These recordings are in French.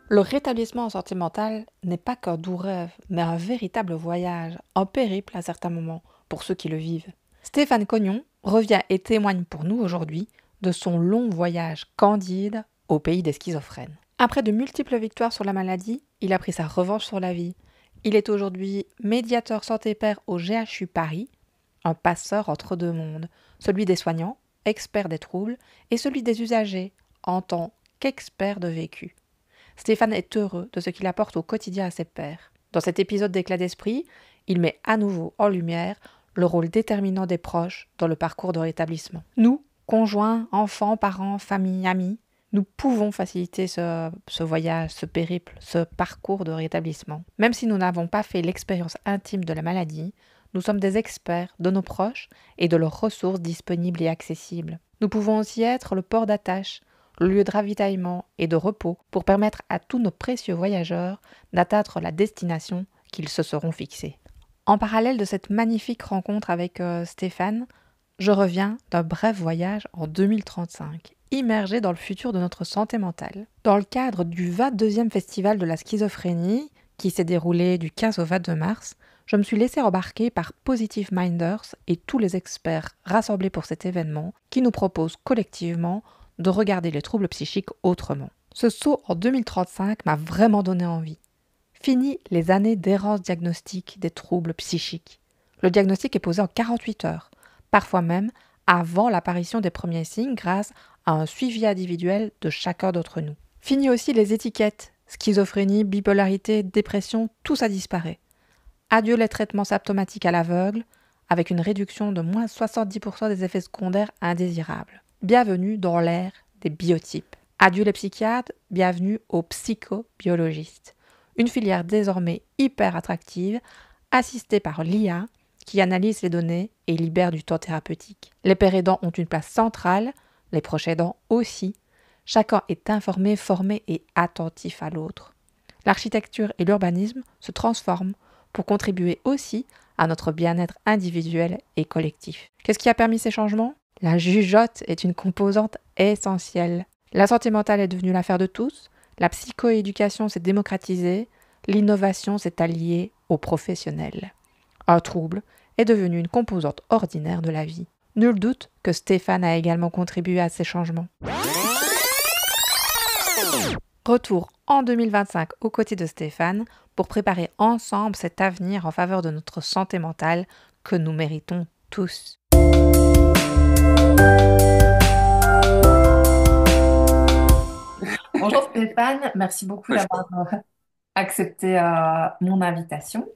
Le rétablissement en santé mentale n'est pas qu'un doux rêve, mais un véritable voyage, un périple à certains moments, pour ceux qui le vivent. Stéphane Cognon revient et témoigne pour nous aujourd'hui de son long voyage candide au pays des schizophrènes. Après de multiples victoires sur la maladie, il a pris sa revanche sur la vie. Il est aujourd'hui médiateur santé-père au GHU Paris, un passeur entre deux mondes, celui des soignants, expert des troubles, et celui des usagers, en tant qu'expert de vécu. Stéphane est heureux de ce qu'il apporte au quotidien à ses pairs. Dans cet épisode d'Éclat d'esprit, il met à nouveau en lumière le rôle déterminant des proches dans le parcours de rétablissement. Nous, conjoints, enfants, parents, familles, amis, nous pouvons faciliter ce voyage, ce périple, ce parcours de rétablissement. Même si nous n'avons pas fait l'expérience intime de la maladie, nous sommes des experts de nos proches et de leurs ressources disponibles et accessibles. Nous pouvons aussi être le port d'attache, le lieu de ravitaillement et de repos pour permettre à tous nos précieux voyageurs d'atteindre la destination qu'ils se seront fixés. En parallèle de cette magnifique rencontre avec Stéphane, je reviens d'un bref voyage en 2035, immergé dans le futur de notre santé mentale. Dans le cadre du 22e festival de la schizophrénie, qui s'est déroulé du 15 au 22 mars, je me suis laissé embarquer par Positive Minders et tous les experts rassemblés pour cet événement qui nous proposent collectivement de regarder les troubles psychiques autrement. Ce saut en 2035 m'a vraiment donné envie. Fini les années d'errance diagnostique des troubles psychiques. Le diagnostic est posé en 48 heures, parfois même avant l'apparition des premiers signes grâce à un suivi individuel de chacun d'entre nous. Fini aussi les étiquettes, schizophrénie, bipolarité, dépression, tout ça disparaît. Adieu les traitements symptomatiques à l'aveugle, avec une réduction de moins 70% des effets secondaires indésirables. Bienvenue dans l'ère des biotypes. Adieu les psychiatres, bienvenue aux psychobiologistes. Une filière désormais hyper attractive, assistée par l'IA, qui analyse les données et libère du temps thérapeutique. Les pères aidants ont une place centrale, les proches aidants aussi. Chacun est informé, formé et attentif à l'autre. L'architecture et l'urbanisme se transforment pour contribuer aussi à notre bien-être individuel et collectif. Qu'est-ce qui a permis ces changements ? La jugeote est une composante essentielle. La santé mentale est devenue l'affaire de tous, la psychoéducation s'est démocratisée, l'innovation s'est alliée aux professionnels. Un trouble est devenu une composante ordinaire de la vie. Nul doute que Stéphane a également contribué à ces changements. Retour en 2025 aux côtés de Stéphane pour préparer ensemble cet avenir en faveur de notre santé mentale que nous méritons tous. Bonjour Stéphane, merci beaucoup Je d'avoir accepté mon invitation.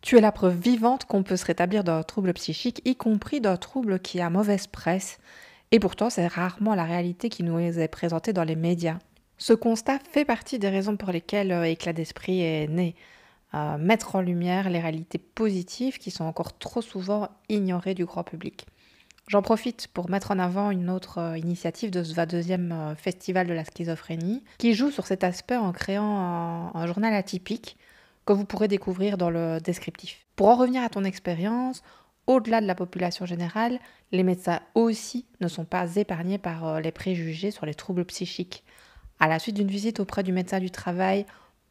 Tu es la preuve vivante qu'on peut se rétablir d'un trouble psychique, y compris d'un trouble qui a mauvaise presse. Et pourtant, c'est rarement la réalité qui nous est présentée dans les médias. Ce constat fait partie des raisons pour lesquelles Éclat d'esprit est né. Mettre en lumière les réalités positives qui sont encore trop souvent ignorées du grand public. J'en profite pour mettre en avant une autre initiative de ce 22e festival de la schizophrénie qui joue sur cet aspect en créant un journal atypique que vous pourrez découvrir dans le descriptif. Pour en revenir à ton expérience, au-delà de la population générale, les médecins aussi ne sont pas épargnés par les préjugés sur les troubles psychiques. À la suite d'une visite auprès du médecin du travail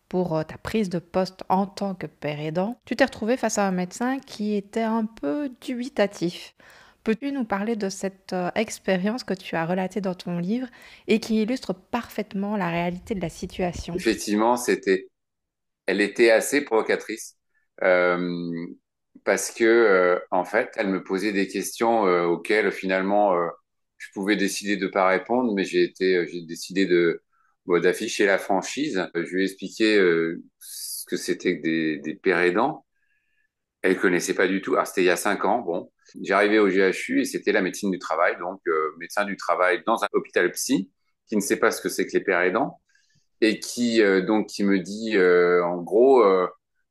pour ta prise de poste en tant que père aidant, tu t'es retrouvé face à un médecin qui était un peu dubitatif. Peux-tu nous parler de cette expérience que tu as relatée dans ton livre et qui illustre parfaitement la réalité de la situation? Effectivement, elle était assez provocatrice euh, parce que en fait, elle me posait des questions auxquelles finalement je pouvais décider de pas répondre, mais j'ai décidé d'afficher la franchise. Je lui ai expliqué ce que c'était que des pères aidants. Elle connaissait pas du tout. Alors c'était il y a 5 ans. Bon, j'arrivais au GHU et c'était la médecine du travail, donc médecin du travail dans un hôpital psy qui ne sait pas ce que c'est que les pères aidants et qui me dit en gros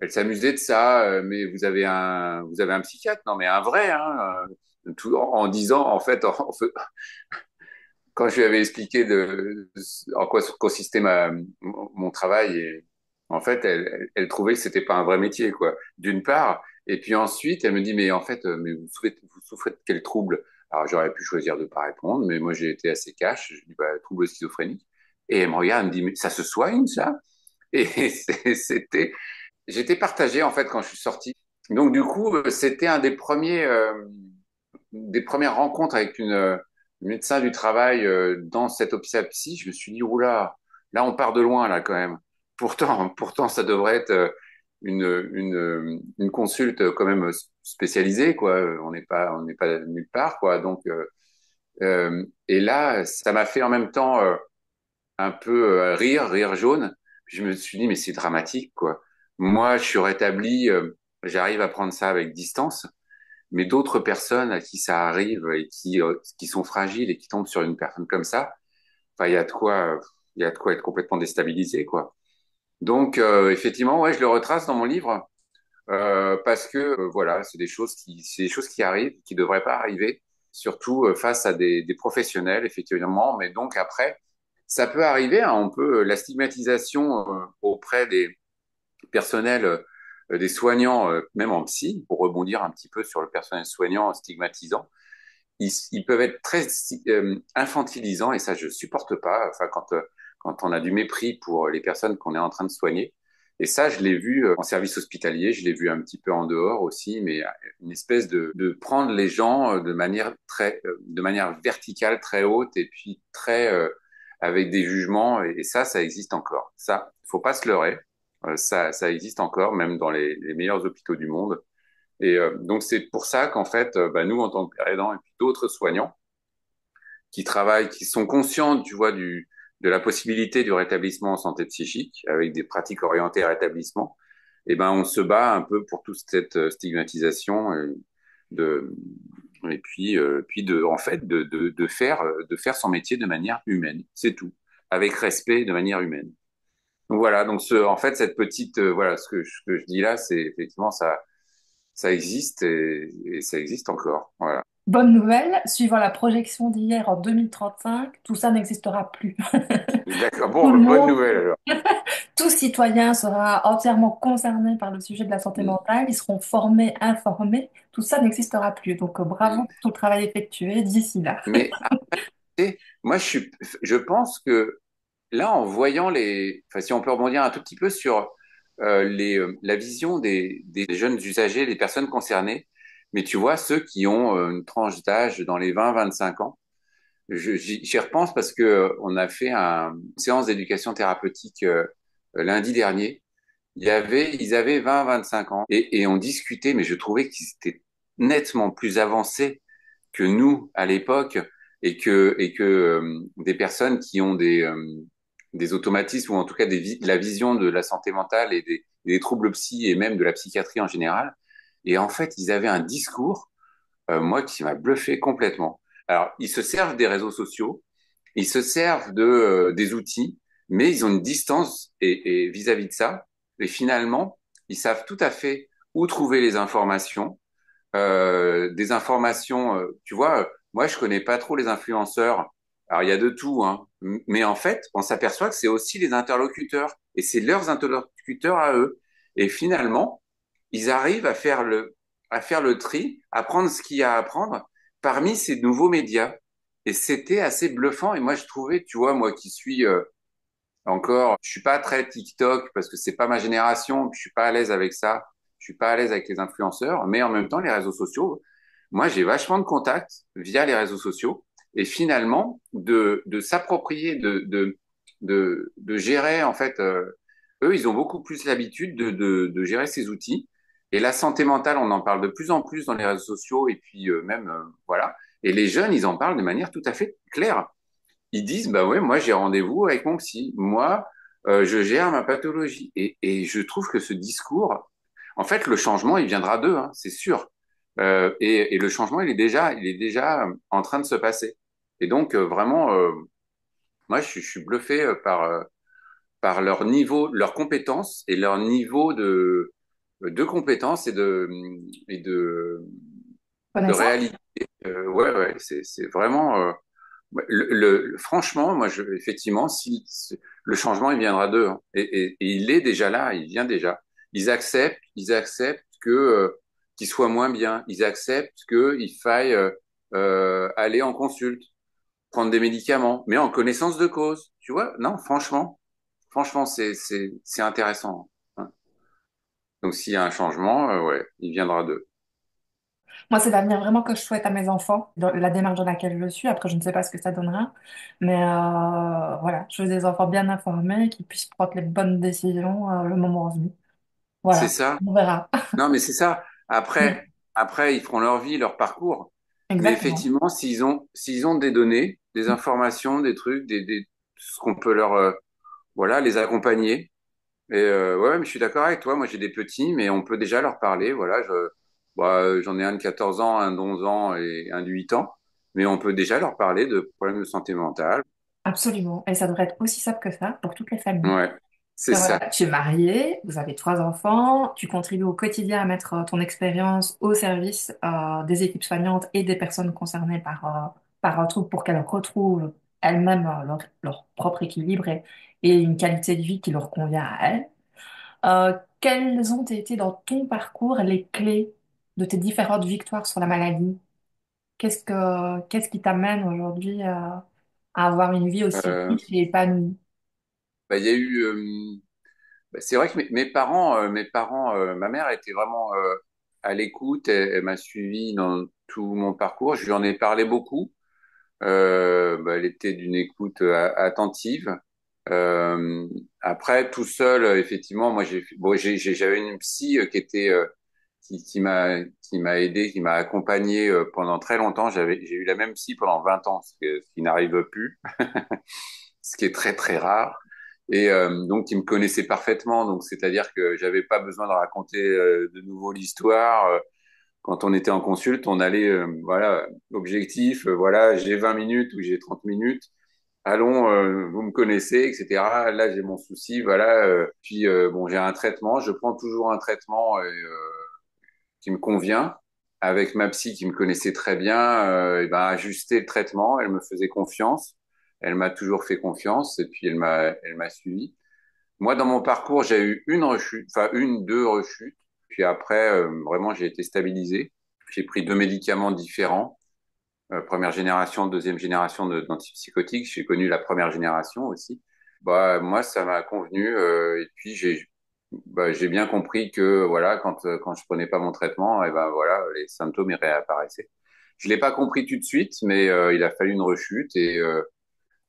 elle s'amusait de ça mais vous avez un psychiatre, non mais un vrai hein, tout en disant en fait quand je lui avais expliqué en quoi consistait mon travail et en fait elle trouvait que c'était pas un vrai métier quoi d'une part et puis ensuite elle me dit mais en fait mais vous souffrez de quel trouble. Alors j'aurais pu choisir de pas répondre mais moi j'ai été assez cash, je dis bah trouble schizophrénique et elle me regarde, elle me dit mais ça se soigne ça? Et j'étais partagé en fait quand je suis sorti. Donc du coup, c'était un des premières rencontres avec une médecin du travail dans cet hôpital psy. Je me suis dit, oula, là on part de loin là quand même. Pourtant, ça devrait être une consulte quand même spécialisée, quoi. On n'est pas nulle part, quoi. Donc, et là, ça m'a fait en même temps un peu rire jaune. Puis je me suis dit, mais c'est dramatique, quoi. Moi, je suis rétabli, j'arrive à prendre ça avec distance, mais d'autres personnes à qui ça arrive et qui sont fragiles et qui tombent sur une personne comme ça, enfin, il y a de quoi être complètement déstabilisé, quoi. Donc, effectivement, ouais, je le retrace dans mon livre parce que voilà, c'est des choses qui arrivent, qui devraient pas arriver, surtout face à des professionnels, effectivement. Mais donc après, ça peut arriver, hein, la stigmatisation auprès des personnels, des soignants, même en psy, pour rebondir un petit peu sur le personnel soignant stigmatisant, ils peuvent être très infantilisants et ça je supporte pas. Enfin, quand on a du mépris pour les personnes qu'on est en train de soigner. Et ça, je l'ai vu en service hospitalier, je l'ai vu un petit peu en dehors aussi, mais une espèce de prendre les gens de manière verticale, très haute, et puis très avec des jugements. Et ça existe encore. Ça, faut pas se leurrer. Ça existe encore, même dans les meilleurs hôpitaux du monde. Et donc c'est pour ça qu'en fait, bah, nous en tant que père aidant et puis d'autres soignants qui travaillent, qui sont conscients, tu vois, de la possibilité du rétablissement en santé psychique avec des pratiques orientées à rétablissement, et ben on se bat un peu pour toute cette stigmatisation de puis en fait de faire son métier de manière humaine, c'est tout, avec respect de manière humaine. Donc voilà, donc en fait cette petite voilà ce que je dis là, c'est effectivement ça existe et ça existe encore. Voilà. Bonne nouvelle, suivant la projection d'hier en 2035, tout ça n'existera plus. D'accord. Tout le Bon, bonne monde, nouvelle alors. tout citoyen sera entièrement concerné par le sujet de la santé Mm. mentale, ils seront formés, informés, tout ça n'existera plus. Donc bravo Mm. pour tout le travail effectué d'ici là. Mais après, moi, je pense que là, en voyant enfin, si on peut rebondir un tout petit peu sur la vision des jeunes usagers, des personnes concernées, mais tu vois, ceux qui ont une tranche d'âge dans les 20-25 ans, j'y repense parce que on a fait une séance d'éducation thérapeutique lundi dernier. Ils avaient 20-25 ans et on discutait, mais je trouvais qu'ils étaient nettement plus avancés que nous à l'époque et que des personnes qui ont des automatismes ou en tout cas la vision de la santé mentale et des troubles psy et même de la psychiatrie en général. Et en fait, ils avaient un discours, moi, qui m'a bluffé complètement. Alors, ils se servent des réseaux sociaux, ils se servent des outils, mais ils ont une distance et vis-à-vis de ça. Et finalement, ils savent tout à fait où trouver les informations, des informations. Tu vois, moi, je connais pas trop les influenceurs. Alors, il y a de tout, hein. Mais en fait, on s'aperçoit que c'est aussi les interlocuteurs et c'est leurs interlocuteurs à eux. Et finalement, ils arrivent à faire le tri, à prendre ce qu'il y a à prendre parmi ces nouveaux médias. Et c'était assez bluffant. Et moi, je trouvais, tu vois, moi qui suis encore, je suis pas très TikTok parce que c'est pas ma génération, je suis pas à l'aise avec ça, je suis pas à l'aise avec les influenceurs, mais en même temps, les réseaux sociaux, moi, j'ai vachement de contacts via les réseaux sociaux et finalement, de s'approprier, de gérer, en fait, eux, ils ont beaucoup plus l'habitude de gérer ces outils. Et la santé mentale, on en parle de plus en plus dans les réseaux sociaux et puis même, voilà. Et les jeunes, ils en parlent de manière tout à fait claire. Ils disent, bah ouais, moi j'ai rendez-vous avec mon psy. Moi, je gère ma pathologie. Et je trouve que ce discours, en fait, le changement, il viendra d'eux, hein, c'est sûr. Et le changement, il est déjà en train de se passer. Et donc, vraiment, moi, je suis bluffé par leur niveau, leurs compétences et leur niveau de compétences de Connaissance? réalité. Ouais, ouais, c'est vraiment. Ouais, franchement, effectivement, si le changement, il viendra d'eux, hein. Et il est déjà là, il vient déjà. Ils acceptent que qu'ils soient moins bien. Ils acceptent qu'il faille aller en consulte, prendre des médicaments, mais en connaissance de cause. Tu vois? Non, franchement, franchement, c'est intéressant. Hein. Donc, s'il y a un changement, ouais, il viendra d'eux. Moi, c'est l'avenir vraiment que je souhaite à mes enfants, dans la démarche dans laquelle je suis. Après, je ne sais pas ce que ça donnera. Mais voilà, je veux des enfants bien informés, qui puissent prendre les bonnes décisions le moment venu. C'est Voilà, ça. on verra. Non, mais c'est ça. Mm. Après, ils feront leur vie, leur parcours. Mais Exactement. effectivement, s'ils ont des données, des informations, des trucs, ce qu'on peut leur, voilà, les accompagner. Et ouais, mais je suis d'accord avec toi. Moi, j'ai des petits, mais on peut déjà leur parler. Voilà, j'en ai un de 14 ans, un de 11 ans et un de 8 ans. Mais on peut déjà leur parler de problèmes de santé mentale. Absolument. Et ça devrait être aussi simple que ça pour toutes les familles. Ouais, c'est Ben voilà, ça. tu es marié, vous avez trois enfants, tu contribues au quotidien à mettre ton expérience au service des équipes soignantes et des personnes concernées par un trouble pour qu'elles retrouvent elles-mêmes leur propre équilibre et une qualité de vie qui leur convient à elles. Quelles ont été dans ton parcours les clés de tes différentes victoires sur la maladie? Qu'est-ce qui t'amène aujourd'hui à avoir une vie aussi Euh, riche et épanouie? bah, il y a eu, bah, c'est vrai que mes parents, ma mère était vraiment à l'écoute. Elle m'a suivi dans tout mon parcours. Je lui en ai parlé beaucoup. Bah, elle était d'une écoute attentive. Euh, Après, tout seul, effectivement, moi, j'avais une psy qui m'a aidé, qui m'a accompagné pendant très longtemps. J'ai eu la même psy pendant 20 ans, ce qui n'arrive plus, ce qui est très très rare. Et donc, il me connaissait parfaitement. Donc, c'est-à-dire que j'avais pas besoin de raconter de nouveau l'histoire. Quand on était en consulte, on allait, voilà, objectif, voilà, j'ai 20 minutes ou j'ai 30 minutes. Allons, vous me connaissez, etc. Là, j'ai mon souci, voilà. Puis, bon, j'ai un traitement. Je prends toujours un traitement qui me convient. Avec ma psy qui me connaissait très bien, et ben, ajuster le traitement. Elle me faisait confiance. Elle m'a toujours fait confiance et puis elle m'a suivi. Moi, dans mon parcours, j'ai eu une rechute, enfin une, deux rechutes. Puis après, vraiment, j'ai été stabilisé. J'ai pris deux médicaments différents, première génération, deuxième génération d'antipsychotiques. J'ai connu la première génération aussi. Bah, moi, ça m'a convenu. Et puis, j'ai bien compris que voilà, quand je prenais pas mon traitement, et ben voilà, les symptômes ils réapparaissaient. Je l'ai pas compris tout de suite, mais il a fallu une rechute et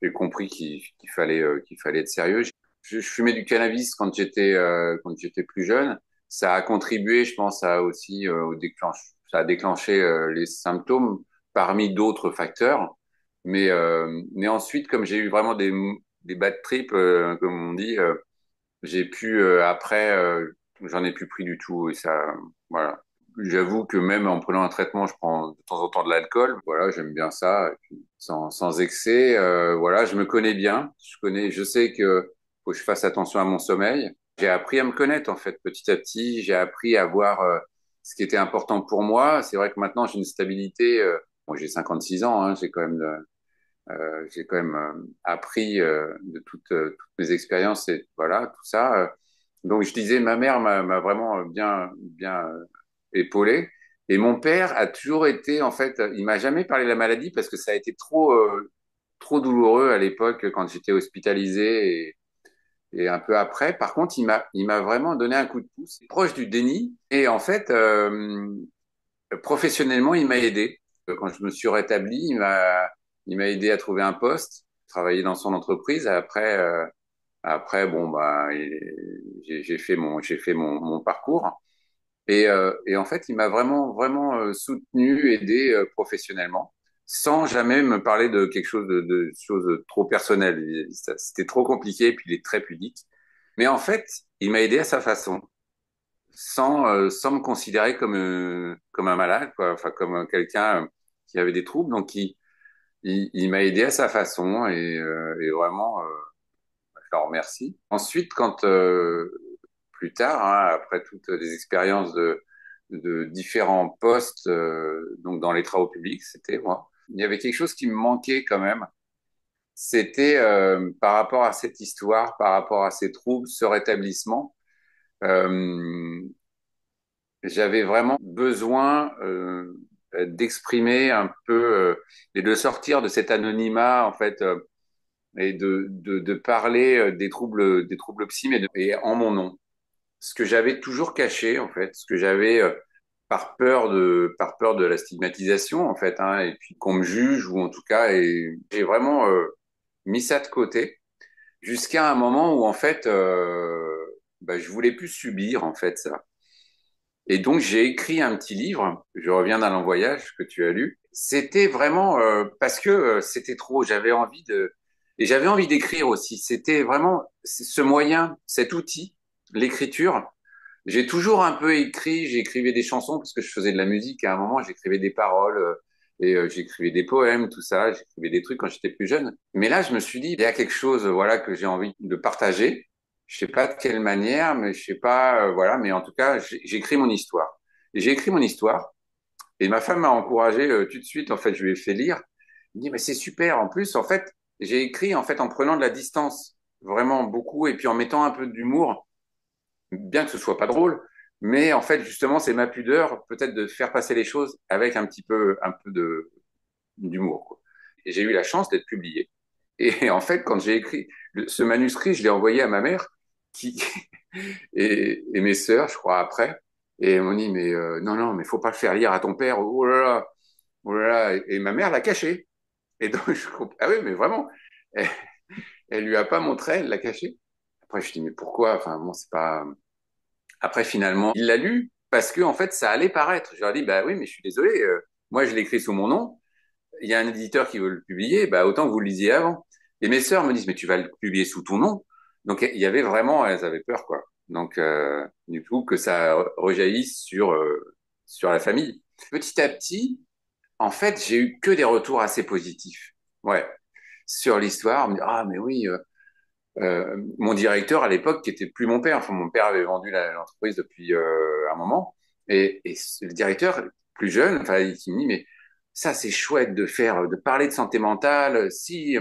j'ai compris qu'il fallait être sérieux. Je fumais du cannabis quand j'étais plus jeune. Ça a contribué, je pense, ça a déclenché les symptômes parmi d'autres facteurs. Mais ensuite, comme j'ai eu vraiment des bad trips, comme on dit, j'ai pu après, j'en ai plus pris du tout et ça, voilà. J'avoue que même en prenant un traitement, je prends de temps en temps de l'alcool. Voilà, j'aime bien ça, et puis sans excès. Voilà, je me connais bien. Je sais que faut que je fasse attention à mon sommeil. J'ai appris à me connaître en fait petit à petit. J'ai appris à voir ce qui était important pour moi. C'est vrai que maintenant j'ai une stabilité. Bon, j'ai 56 ans, hein, j'ai quand même appris de toutes mes expériences et voilà tout ça. Donc je disais, ma mère m'a vraiment bien épaulé. Et mon père a toujours été, en fait, il m'a jamais parlé de la maladie parce que ça a été trop douloureux à l'époque quand j'étais hospitalisé et un peu après. Par contre, il m'a vraiment donné un coup de pouce, proche du déni. Et en fait, professionnellement, il m'a aidé. Quand je me suis rétabli, il m'a aidé à trouver un poste, travailler dans son entreprise. Après, bon, bah, j'ai fait mon parcours. Et en fait, il m'a vraiment soutenu, aidé professionnellement, sans jamais me parler de quelque chose de choses trop personnelles. C'était trop compliqué, puis il est très pudique. Mais en fait, il m'a aidé à sa façon, sans me considérer comme un malade, quoi, enfin comme quelqu'un qui avait des troubles. Donc, il m'a aidé à sa façon et vraiment, je le remercie. Ensuite, quand plus tard, hein, après toutes les expériences de différents postes, donc dans les travaux publics, c'était moi. Il y avait quelque chose qui me manquait quand même. C'était par rapport à cette histoire, par rapport à ces troubles, ce rétablissement. Euh, J'avais vraiment besoin d'exprimer un peu et de sortir de cet anonymat en fait et de parler des troubles psy, et en mon nom. Ce que j'avais toujours caché, en fait, ce que j'avais par peur de la stigmatisation, en fait, hein, et puis qu'on me juge, ou en tout cas, et j'ai vraiment mis ça de côté, jusqu'à un moment où, en fait, je voulais plus subir, en fait, ça. Et donc, j'ai écrit un petit livre, Je reviens d'un long voyage, que tu as lu. C'était vraiment parce que c'était trop, et j'avais envie d'écrire aussi. C'était vraiment ce moyen, cet outil, l'écriture. J'ai toujours un peu écrit, j'écrivais des chansons parce que je faisais de la musique. À un moment, j'écrivais des paroles j'écrivais des poèmes, tout ça. J'écrivais des trucs quand j'étais plus jeune. Mais là, je me suis dit, il y a quelque chose, voilà, que j'ai envie de partager. Je sais pas de quelle manière, mais je sais pas, voilà. Mais en tout cas, j'ai écrit mon histoire. Et j'ai écrit mon histoire. Et ma femme m'a encouragé tout de suite. En fait, je lui ai fait lire. Elle me dit, mais c'est super. En plus, en fait, j'ai écrit en fait en prenant de la distance, vraiment beaucoup, et puis en mettant un peu d'humour bien que ce soit pas drôle, mais en fait, justement, c'est ma pudeur, peut-être de faire passer les choses avec un peu d'humour, quoi. Et j'ai eu la chance d'être publié. Et en fait, quand j'ai écrit ce manuscrit, je l'ai envoyé à ma mère, qui et mes sœurs, je crois, après. Et elles m'ont dit, mais non, non, mais faut pas le faire lire à ton père. Oh là là, oh là là. Et ma mère l'a caché. Et donc, ah oui, mais vraiment, elle, elle lui a pas montré, elle l'a caché. Après, je dis, mais pourquoi? Enfin, bon, c'est pas. Après, finalement, il l'a lu parce que, en fait, ça allait paraître. Je leur ai dit, bah oui, mais je suis désolé, moi, je l'ai écrit sous mon nom. Il y a un éditeur qui veut le publier, bah autant que vous le lisiez avant. Et mes sœurs me disent, mais tu vas le publier sous ton nom. Donc, il y avait vraiment, elles avaient peur, quoi. Donc, du coup, que ça rejaillisse sur la famille. Petit à petit, en fait, j'ai eu que des retours assez positifs. Ouais. Sur l'histoire, on me dit, ah, mais oui, mon directeur à l'époque, qui était plus mon père, enfin mon père avait vendu l'entreprise depuis un moment, et le directeur plus jeune, enfin, il me dit, mais ça c'est chouette de faire, de parler de santé mentale. Si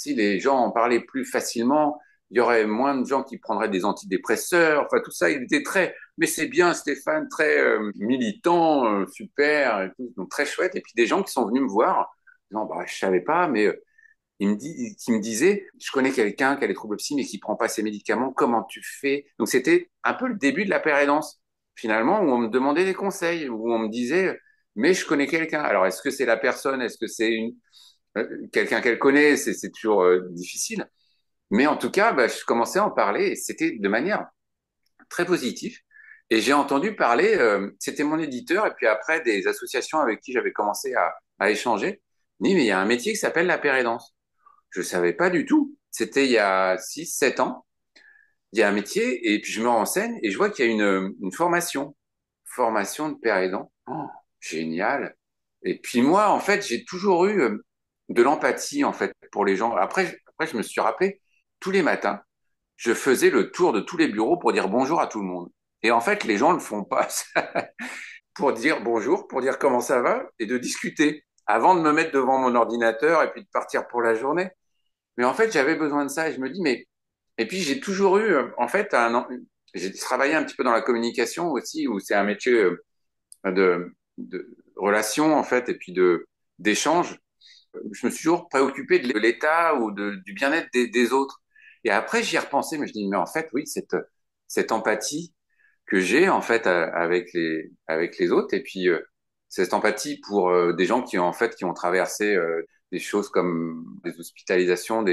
les gens en parlaient plus facilement, il y aurait moins de gens qui prendraient des antidépresseurs. Enfin tout ça, il était très, mais c'est bien Stéphane, très militant, super, et tout, donc très chouette. Et puis des gens qui sont venus me voir, non, bah je savais pas, mais qui me disait, je connais quelqu'un qui a des troubles psy, mais qui prend pas ses médicaments, comment tu fais? Donc c'était un peu le début de la pérédance, finalement, où on me demandait des conseils, où on me disait, mais je connais quelqu'un. Alors est-ce que c'est la personne, est-ce que c'est quelqu'un qu'elle connaît? C'est toujours difficile. Mais en tout cas, je commençais à en parler, et c'était de manière très positive. Et j'ai entendu parler, c'était mon éditeur, et puis après des associations avec qui j'avais commencé à échanger. Mais il y a un métier qui s'appelle la pérédance. Je savais pas du tout. C'était il y a 6, 7 ans. Il y a un métier et puis je me renseigne et je vois qu'il y a une formation. Formation de père aidant. Oh, génial. Et puis moi, en fait, j'ai toujours eu de l'empathie, en fait, pour les gens. Après, je me suis rappelé, tous les matins, je faisais le tour de tous les bureaux pour dire bonjour à tout le monde. Et en fait, les gens ne le font pas. Pour dire bonjour, pour dire comment ça va et de discuter avant de me mettre devant mon ordinateur et puis de partir pour la journée. Mais en fait, j'avais besoin de ça et je me dis, mais... Et puis, j'ai toujours eu, en fait, j'ai travaillé un petit peu dans la communication aussi, où c'est un métier de relation, en fait, et puis d'échange. Je me suis toujours préoccupé de l'état ou du bien-être des autres. Et après, j'y ai repensé, mais je dis, mais en fait, oui, cette empathie que j'ai, en fait, avec les autres, et puis cette empathie pour des gens qui, en fait, qui ont traversé des choses comme des hospitalisations,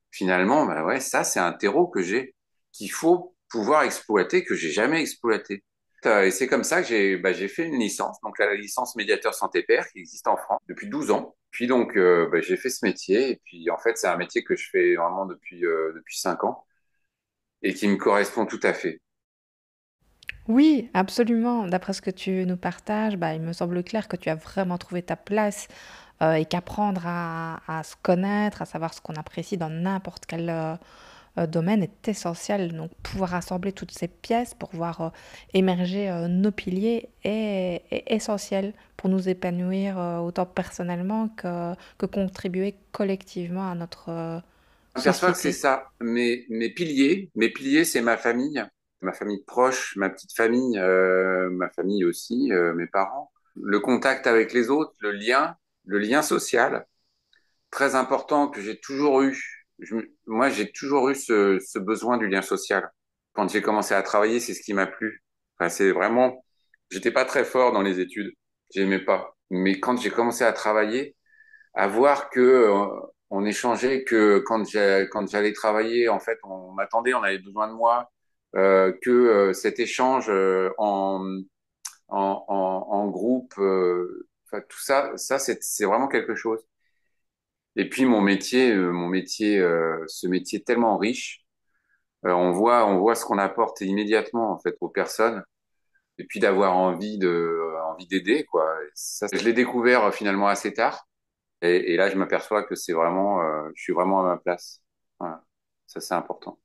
finalement, bah ouais, ça, c'est un terreau que j'ai, qu'il faut pouvoir exploiter, que j'ai jamais exploité. Et c'est comme ça que j'ai fait une licence, donc la licence médiateur santé père qui existe en France depuis 12 ans. Puis donc j'ai fait ce métier et puis en fait c'est un métier que je fais vraiment depuis 5 ans et qui me correspond tout à fait. Oui, absolument. D'après ce que tu nous partages, il me semble clair que tu as vraiment trouvé ta place et qu'apprendre à se connaître, à savoir ce qu'on apprécie dans n'importe quel domaine est essentiel. Donc pouvoir rassembler toutes ces pièces pour voir émerger nos piliers est essentiel pour nous épanouir autant personnellement que contribuer collectivement à notre Je m'aperçois que c'est société. ça. Mes piliers, c'est ma famille proche, ma petite famille, ma famille aussi, mes parents. Le contact avec les autres, le lien social, très important que j'ai toujours eu. moi, j'ai toujours eu ce besoin du lien social. Quand j'ai commencé à travailler, c'est ce qui m'a plu. Enfin, c'est vraiment, j'étais pas très fort dans les études, j'aimais pas. Mais quand j'ai commencé à travailler, à voir que on échangeait, que quand j'allais travailler, en fait, on m'attendait, on avait besoin de moi, que cet échange en groupe, enfin, tout ça, c'est vraiment quelque chose. Et puis ce métier tellement riche, on voit ce qu'on apporte immédiatement en fait aux personnes, et puis d'avoir envie d'aider quoi. Et ça, je l'ai découvert finalement assez tard, et là je m'aperçois que je suis vraiment à ma place. Voilà. Ça c'est important.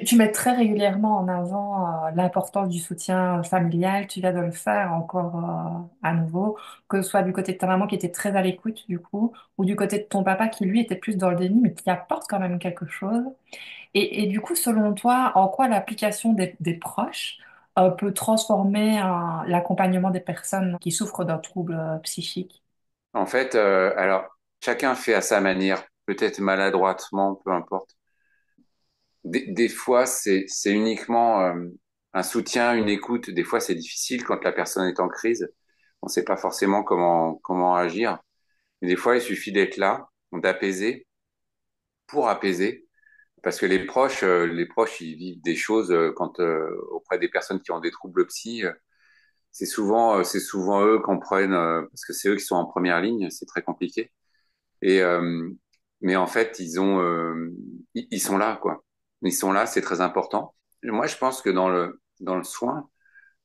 Tu mets très régulièrement en avant l'importance du soutien familial. Tu viens de le faire encore à nouveau, que ce soit du côté de ta maman qui était très à l'écoute du coup, ou du côté de ton papa qui lui était plus dans le déni, mais qui apporte quand même quelque chose. Et du coup, selon toi, en quoi l'application des proches peut transformer l'accompagnement des personnes qui souffrent d'un trouble psychique? En fait, alors chacun fait à sa manière, peut-être maladroitement, peu importe. Des fois, c'est uniquement un soutien, une écoute. Des fois, c'est difficile quand la personne est en crise. On ne sait pas forcément comment agir. Mais des fois, il suffit d'être là, d'apaiser, pour apaiser. Parce que les proches, ils vivent des choses auprès des personnes qui ont des troubles psy. C'est souvent eux qu'on prenne, parce que c'est eux qui sont en première ligne. C'est très compliqué. Et mais en fait, ils sont là, quoi. Ils sont là, c'est très important. Moi, je pense que dans le soin,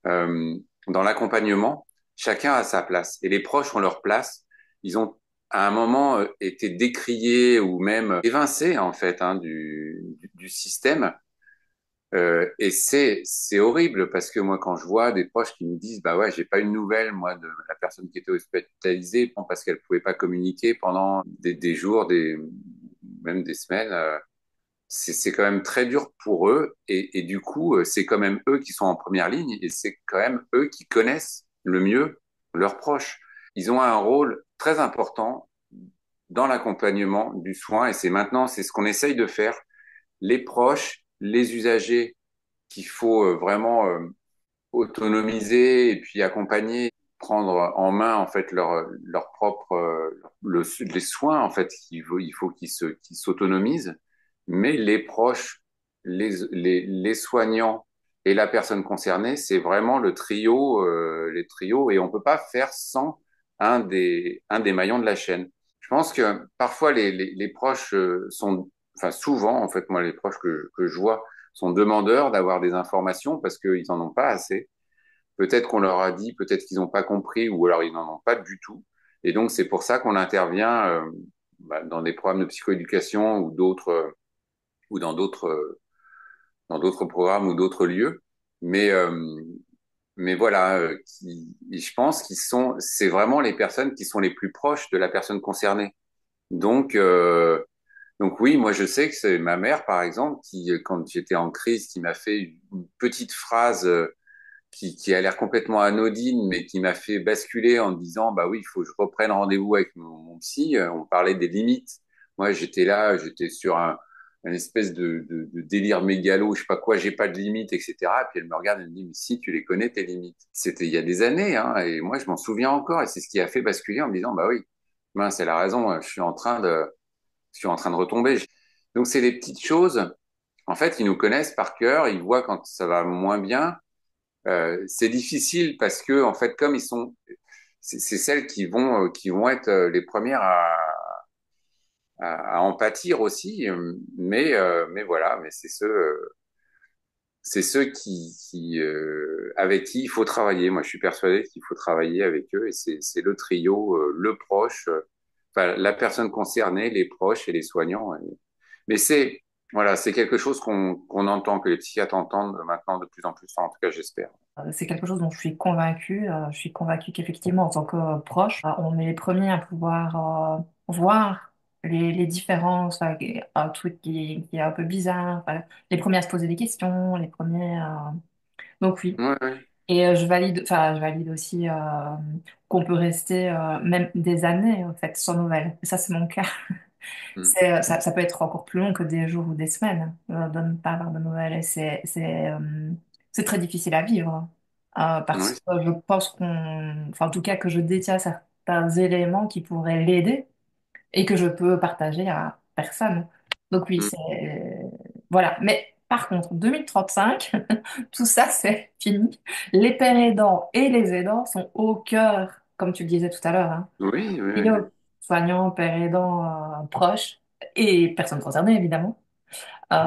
euh, dans l'accompagnement, chacun a sa place. Et les proches ont leur place. Ils ont à un moment été décriés ou même évincés en fait hein, du système. Et c'est horrible parce que moi, quand je vois des proches qui me disent, bah ouais, j'ai pas eu de nouvelles, moi, de la personne qui était hospitalisée, bon, parce qu'elle pouvait pas communiquer pendant des jours, même des semaines, c'est quand même très dur pour eux. Et du coup, c'est quand même eux qui sont en première ligne et c'est quand même eux qui connaissent le mieux leurs proches. Ils ont un rôle très important dans l'accompagnement du soin et c'est ce qu'on essaye de faire. Les proches, les usagers qu'il faut vraiment autonomiser et puis accompagner, prendre en main en fait leur propre les soins en fait. Il faut qu'ils s'autonomisent, mais les proches, les soignants et la personne concernée, c'est vraiment le trio, les trios, et on peut pas faire sans un des maillons de la chaîne. Je pense que parfois les proches enfin souvent en fait moi les proches que je vois sont demandeurs d'avoir des informations parce qu'ils en ont pas assez. Peut-être qu'on leur a dit, peut-être qu'ils n'ont pas compris, ou alors ils n'en ont pas du tout. Et donc c'est pour ça qu'on intervient dans des programmes de psychoéducation ou ou dans d'autres programmes ou d'autres lieux. Mais mais voilà, je pense c'est vraiment les personnes qui sont les plus proches de la personne concernée. Donc, donc oui, moi je sais que c'est ma mère, par exemple, quand j'étais en crise, qui m'a fait une petite phrase qui a l'air complètement anodine, mais qui m'a fait basculer en disant, bah oui, il faut que je reprenne rendez-vous avec mon psy. On parlait des limites. Moi, j'étais sur un espèce de délire mégalo, je sais pas quoi, j'ai pas de limites, etc. Et puis elle me regarde et me dit, mais si, tu les connais, tes limites. C'était il y a des années, hein, et moi, je m'en souviens encore, et c'est ce qui a fait basculer en me disant, bah oui, mince, elle a raison, je suis en train de retomber. Donc, c'est des petites choses. En fait, ils nous connaissent par cœur, ils voient quand ça va moins bien. C'est difficile parce que, en fait, comme c'est celles qui vont être les premières à en pâtir aussi. Mais voilà, mais c'est ceux avec qui il faut travailler. Moi, je suis persuadé qu'il faut travailler avec eux et c'est le trio, le proche, enfin, la personne concernée, les proches et les soignants. Mais voilà, c'est quelque chose qu'on entend, que les psychiatres entendent maintenant de plus en plus. Enfin, en tout cas, j'espère. C'est quelque chose dont je suis convaincue. Je suis convaincue qu'effectivement, en tant que proche, on est les premiers à pouvoir voir les différences, un truc qui est un peu bizarre, les premiers à se poser des questions, les premiers. Donc oui. Ouais, ouais. Et je valide aussi qu'on peut rester même des années en fait sans nouvelles. Ça, c'est mon cas. Mm. Ça peut être encore plus long que des jours ou des semaines de ne pas avoir de nouvelles. Et c'est très difficile à vivre. Parce Oui. que je pense enfin, en tout cas, que je détiens certains éléments qui pourraient l'aider et que je peux partager à personne. Donc oui, Mm. voilà. Mais par contre, 2035, tout ça, c'est fini. Les pères aidants et les aidants sont au cœur, comme tu le disais tout à l'heure, hein. Oui, oui, Il y oui. a soignants, pères aidants, proches et personnes concernées, évidemment. Euh,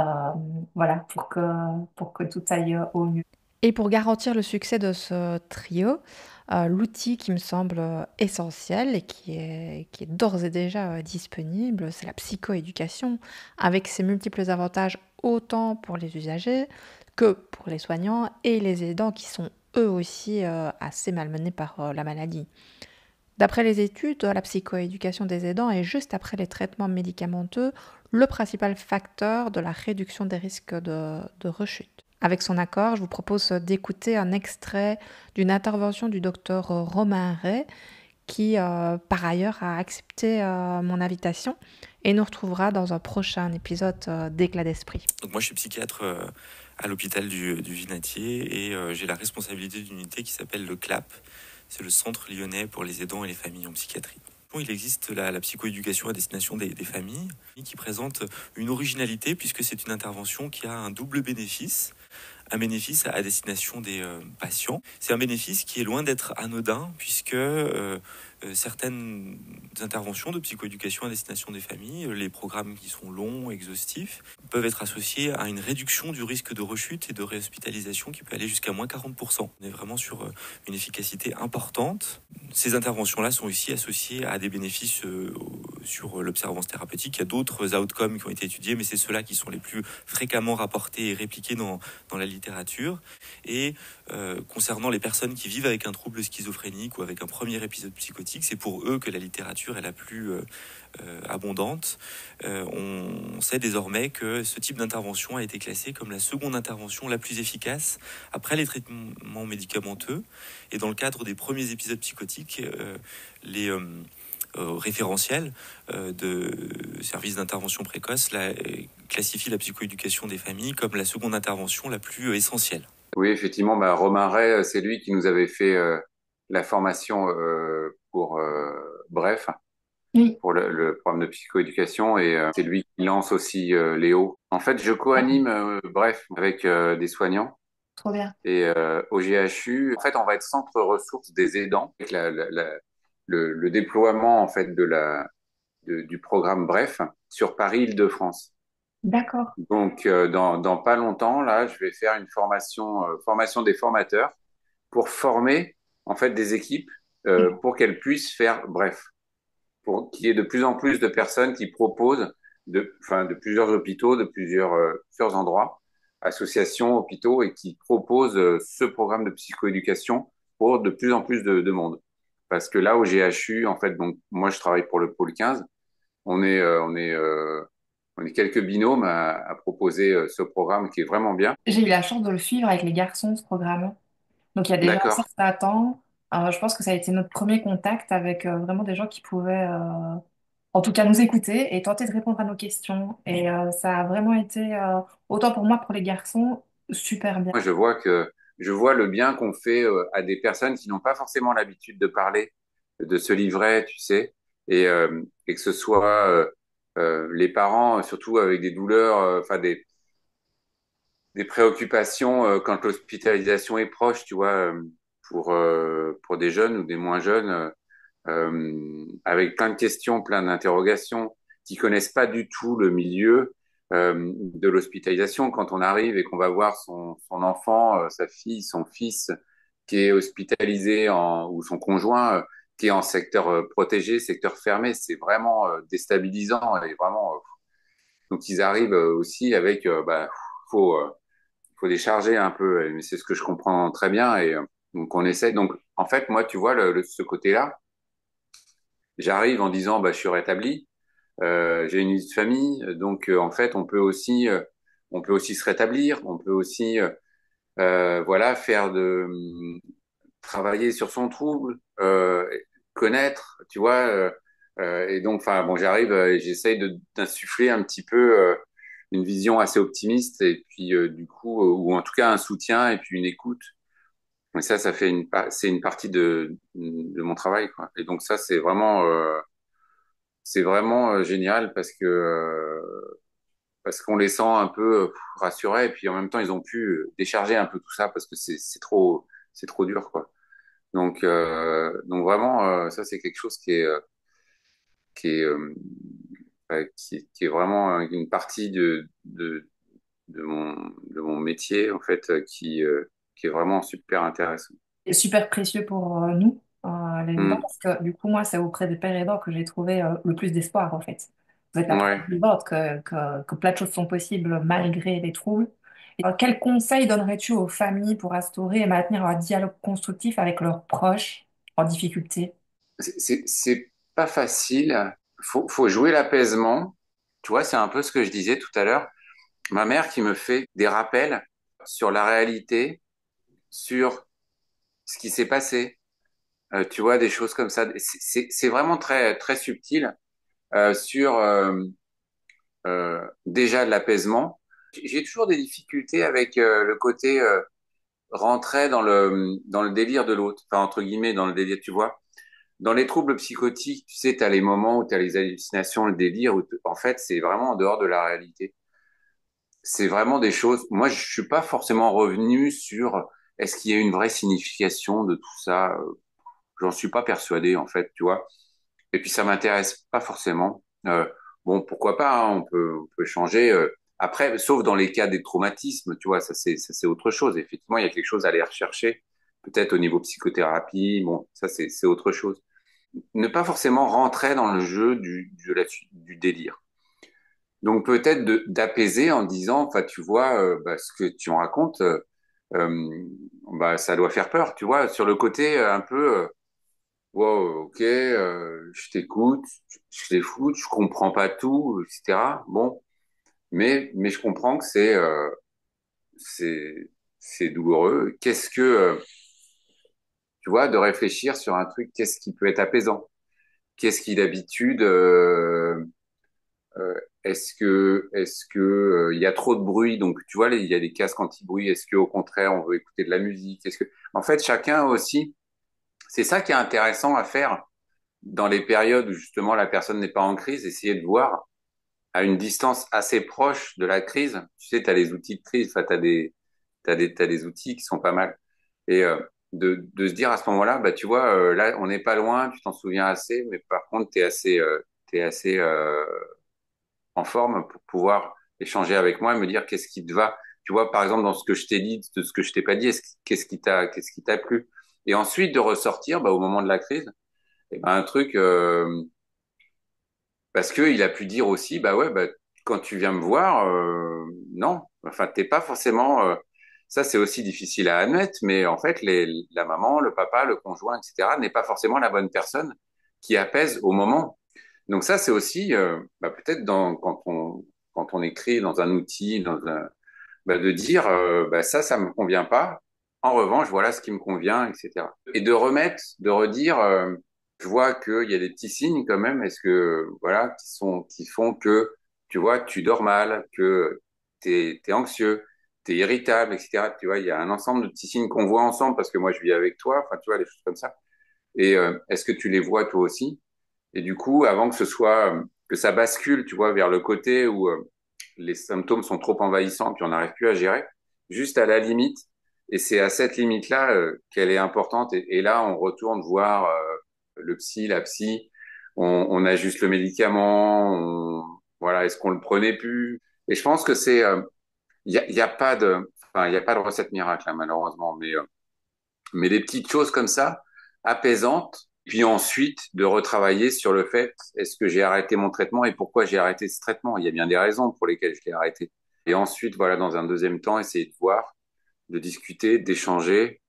voilà, pour que tout aille au mieux. Et pour garantir le succès de ce trio, l'outil qui me semble essentiel et qui est d'ores et déjà disponible, c'est la psychoéducation, avec ses multiples avantages autant pour les usagers que pour les soignants et les aidants qui sont eux aussi assez malmenés par la maladie. D'après les études, la psychoéducation des aidants est juste après les traitements médicamenteux le principal facteur de la réduction des risques de rechute. Avec son accord, je vous propose d'écouter un extrait d'une intervention du docteur Romain Ray, qui par ailleurs a accepté mon invitation et nous retrouvera dans un prochain épisode d'Éclat d'esprit. Donc moi je suis psychiatre à l'hôpital du Vinatier et j'ai la responsabilité d'une unité qui s'appelle le CLAP. C'est le Centre lyonnais pour les aidants et les familles en psychiatrie. Bon, il existe la psychoéducation à destination des familles qui présente une originalité puisque c'est une intervention qui a un double bénéfice. Un bénéfice à destination des patients. C'est un bénéfice qui est loin d'être anodin puisque certaines interventions de psychoéducation à destination des familles, les programmes qui sont longs, exhaustifs, peuvent être associés à une réduction du risque de rechute et de réhospitalisation qui peut aller jusqu'à moins 40%. On est vraiment sur une efficacité importante. Ces interventions-là sont aussi associées à des bénéfices sur l'observance thérapeutique. Il y a d'autres outcomes qui ont été étudiés, mais c'est ceux-là qui sont les plus fréquemment rapportés et répliqués dans la littérature. Et concernant les personnes qui vivent avec un trouble schizophrénique ou avec un premier épisode psychotique, c'est pour eux que la littérature est la plus abondante. On sait désormais que ce type d'intervention a été classé comme la seconde intervention la plus efficace après les traitements médicamenteux. Et dans le cadre des premiers épisodes psychotiques, les référentiels de services d'intervention précoce classifient la psychoéducation des familles comme la seconde intervention la plus essentielle. Oui, effectivement, bah, Romain Ray, c'est lui qui nous avait fait la formation pour Bref, Oui, pour le programme de psychoéducation, et c'est lui qui lance aussi Léo. En fait, je co-anime Bref avec des soignants trop bien. et au GHU. En fait, on va être centre ressources des aidants avec le déploiement en fait du programme Bref sur Paris-Île-de-France. D'accord. Donc, dans pas longtemps, là, je vais faire une formation des formateurs pour former en fait des équipes pour qu'elles puissent faire Bref, pour qu'il y ait de plus en plus de personnes qui proposent de plusieurs hôpitaux, de plusieurs endroits, associations, hôpitaux, et qui proposent ce programme de psychoéducation pour de plus en plus de monde. Parce que là, au GHU, en fait, donc moi, je travaille pour le pôle 15. On est, euh, on est, euh, on est quelques binômes à proposer ce programme qui est vraiment bien. J'ai eu la chance de le suivre avec les garçons, ce programme. Donc il y a déjà un D'accord. certain temps. Je pense que ça a été notre premier contact avec vraiment des gens qui pouvaient, en tout cas, nous écouter et tenter de répondre à nos questions. Et ça a vraiment été, autant pour moi, pour les garçons, super bien. Moi, je vois le bien qu'on fait à des personnes qui n'ont pas forcément l'habitude de parler, de se livrer, tu sais, et que ce soit les parents, surtout avec des douleurs, enfin des préoccupations quand l'hospitalisation est proche, tu vois, pour des jeunes ou des moins jeunes, avec plein de questions, plein d'interrogations, qui connaissent pas du tout le milieu de l'hospitalisation. Quand on arrive et qu'on va voir son enfant, sa fille, son fils, qui est hospitalisé ou son conjoint, qui est en secteur protégé, secteur fermé, c'est vraiment déstabilisant et vraiment. Donc ils arrivent aussi avec, faut faut décharger un peu, mais c'est ce que je comprends très bien et donc on essaie. Donc en fait, moi, tu vois, ce côté-là, j'arrive en disant, bah, je suis rétabli, j'ai une vie de famille, donc en fait, on peut aussi se rétablir, on peut aussi, voilà, travailler sur son trouble, connaître, tu vois. Et donc, enfin, bon, j'arrive, et j'essaye d'insuffler un petit peu une vision assez optimiste, et puis du coup, ou en tout cas un soutien et puis une écoute. Mais ça fait c'est une partie de mon travail, quoi. Et donc ça, c'est vraiment génial parce qu'on les sent un peu rassurés, et puis en même temps, ils ont pu décharger un peu tout ça parce que c'est trop dur, quoi. Donc vraiment, ça c'est quelque chose qui est, qui est vraiment une partie de mon métier, en fait, qui est vraiment super intéressant. C'est super précieux pour nous, les aidants, Mm. parce que du coup, moi, c'est auprès des pères aidants que j'ai trouvé le plus d'espoir, en fait. Vous êtes la preuve Ouais. vivante que plein de choses sont possibles malgré les troubles. Et, quel conseil donnerais-tu aux familles pour instaurer et maintenir un dialogue constructif avec leurs proches en difficulté? C'est pas facile. Faut jouer l'apaisement. Tu vois, c'est un peu ce que je disais tout à l'heure. Ma mère qui me fait des rappels sur la réalité, sur ce qui s'est passé. Tu vois, des choses comme ça. C'est vraiment très, très subtil sur déjà de l'apaisement. J'ai toujours des difficultés avec le côté rentrer dans le délire de l'autre, enfin entre guillemets dans le délire, tu vois. Dans les troubles psychotiques, tu sais, tu as les moments où tu as les hallucinations, le délire, où en fait c'est vraiment en dehors de la réalité. C'est vraiment des choses. Moi, je suis pas forcément revenu sur est-ce qu'il y a une vraie signification de tout ça. J'en suis pas persuadé en fait, tu vois. Et puis ça m'intéresse pas forcément. Bon, pourquoi pas, hein, on peut changer. Après, sauf dans les cas des traumatismes, tu vois, ça c'est autre chose. Effectivement, il y a quelque chose à aller rechercher, peut-être au niveau psychothérapie. Bon, ça c'est autre chose. Ne pas forcément rentrer dans le jeu du délire. Donc peut-être d'apaiser en disant, enfin, tu vois, bah, ce que tu en racontes, bah, ça doit faire peur, tu vois, sur le côté un peu. Wow, ok, je t'écoute, je t'écoute, je comprends pas tout, etc. Bon, mais je comprends que c'est c'est douloureux. Tu vois, de réfléchir sur un truc, qu'est-ce qui peut être apaisant? Qu'est-ce qui d'habitude est-ce que il y a trop de bruit, donc tu vois, il y a des casques anti-bruit. Est-ce que au contraire on veut écouter de la musique? Est-ce que en fait chacun aussi, c'est ça qui est intéressant à faire dans les périodes où justement la personne n'est pas en crise, essayer de voir à une distance assez proche de la crise. Tu sais, tu as les outils de crise, enfin, t'as des outils qui sont pas mal. Et de se dire à ce moment-là, bah, tu vois, là, on n'est pas loin, tu t'en souviens assez, mais par contre, t'es assez en forme pour pouvoir échanger avec moi et me dire qu'est-ce qui te va. Tu vois, par exemple, dans ce que je t'ai dit, de ce que je t'ai pas dit, qu'est-ce qui t'a plu? Et ensuite, de ressortir, bah, au moment de la crise, eh ben, un truc, parce que il a pu dire aussi, bah ouais, bah, quand tu viens me voir, non, enfin, t'es pas forcément. Ça, c'est aussi difficile à admettre, mais en fait, la maman, le papa, le conjoint, etc., n'est pas forcément la bonne personne qui apaise au moment. Donc ça, c'est aussi, bah, peut-être quand on écrit dans un outil, bah, de dire, bah, ça me convient pas. En revanche, voilà ce qui me convient, etc. Et de remettre, de redire. Je vois qu'il y a des petits signes quand même, est-ce que voilà, qui font que tu vois, tu dors mal, que t'es anxieux, t'es irritable, etc. Tu vois, il y a un ensemble de petits signes qu'on voit ensemble parce que moi je vis avec toi, enfin tu vois, des choses comme ça. Et est-ce que tu les vois toi aussi? Et du coup, avant que ce soit que ça bascule, tu vois, vers le côté où les symptômes sont trop envahissants puis on n'arrive plus à gérer, juste à la limite. Et c'est à cette limite-là qu'elle est importante. Et là, on retourne voir le psy, la psy. On ajuste le médicament. Voilà, est-ce qu'on le prenait plus? Et je pense que il y a pas de, enfin, il y a pas de recette miracle, hein, malheureusement. Mais des petites choses comme ça, apaisantes. Puis ensuite, de retravailler sur le fait, est-ce que j'ai arrêté mon traitement et pourquoi j'ai arrêté ce traitement? Il y a bien des raisons pour lesquelles je l'ai arrêté. Et ensuite, voilà, dans un deuxième temps, essayer de voir, de discuter, d'échanger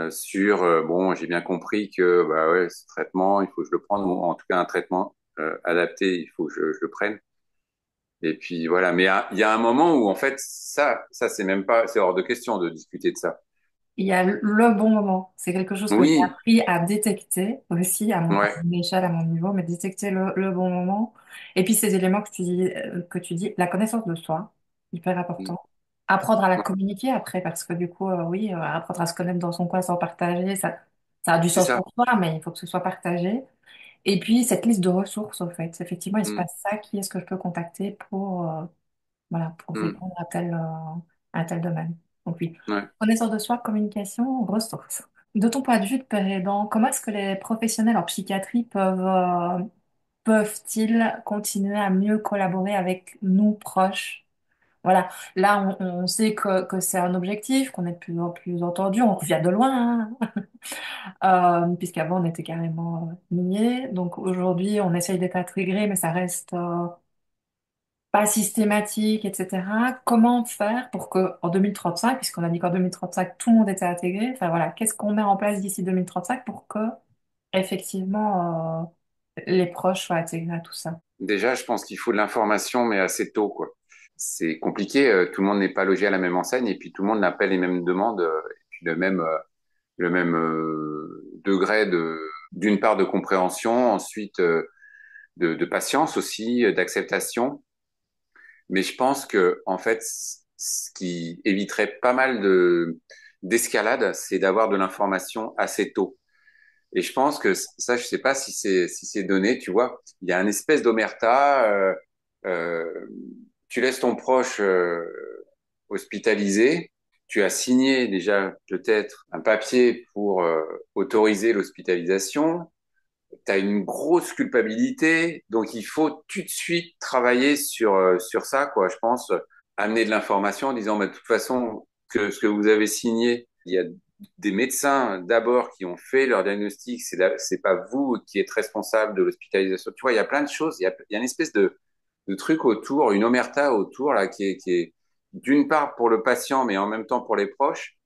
sur, bon, j'ai bien compris que, bah ouais, ce traitement, il faut que je le prenne, ou en tout cas un traitement adapté, il faut que je le prenne. Et puis voilà, mais il y a un moment où en fait, ça c'est même pas, c'est hors de question de discuter de ça. Il y a le bon moment. C'est quelque chose que j'ai Oui, appris à détecter aussi à ouais, mon échelle, à mon niveau, mais détecter le bon moment. Et puis ces éléments que tu dis, la connaissance de soi, hyper mm, important. Apprendre à la ouais, communiquer après, parce que du coup, oui, apprendre à se connaître dans son coin sans partager, ça a du c'est sens ça. pour soi, mais il faut que ce soit partagé. Et puis cette liste de ressources, au fait. Effectivement, il se Mm, passe ça, qui est-ce que je peux contacter voilà, pour mm, répondre à tel domaine. Donc oui, ouais. connaissance de soi, communication, ressources. De ton point de vue de père aidant, comment est-ce que les professionnels en psychiatrie peuvent-ils continuer à mieux collaborer avec nous proches? Voilà, là on sait que c'est un objectif, qu'on est de plus en plus entendu, on vient de loin, puisqu'avant on était carrément niés. Donc aujourd'hui on essaye d'être intégré, mais ça reste pas systématique, etc. Comment faire pour que en 2035, puisqu'on a dit qu'en 2035 tout le monde était intégré, enfin voilà, qu'est-ce qu'on met en place d'ici 2035 pour que effectivement les proches soient intégrés à tout ça? Déjà, je pense qu'il faut de l'information, mais assez tôt, quoi. C'est compliqué, tout le monde n'est pas logé à la même enseigne, et puis tout le monde n'a pas les mêmes demandes, et puis le même degré d'une part de compréhension, ensuite de patience aussi, d'acceptation. Mais je pense que, en fait, ce qui éviterait pas mal d'escalade, c'est d'avoir de l'information assez tôt. Et je pense que ça, je sais pas si c'est donné, tu vois. Il y a une espèce d'omerta. Euh, Tu laisses ton proche hospitalisé. Tu as signé déjà peut-être un papier pour autoriser l'hospitalisation. Tu as une grosse culpabilité, donc il faut tout de suite travailler sur ça, quoi. Je pense amener de l'information en disant, mais de toute façon, que ce que vous avez signé, il y a des médecins d'abord qui ont fait leur diagnostic, c'est pas vous qui êtes responsable de l'hospitalisation. Tu vois, il y a plein de choses, il y a une espèce de truc autour, une omerta autour là qui est d'une part pour le patient, mais en même temps pour les proches.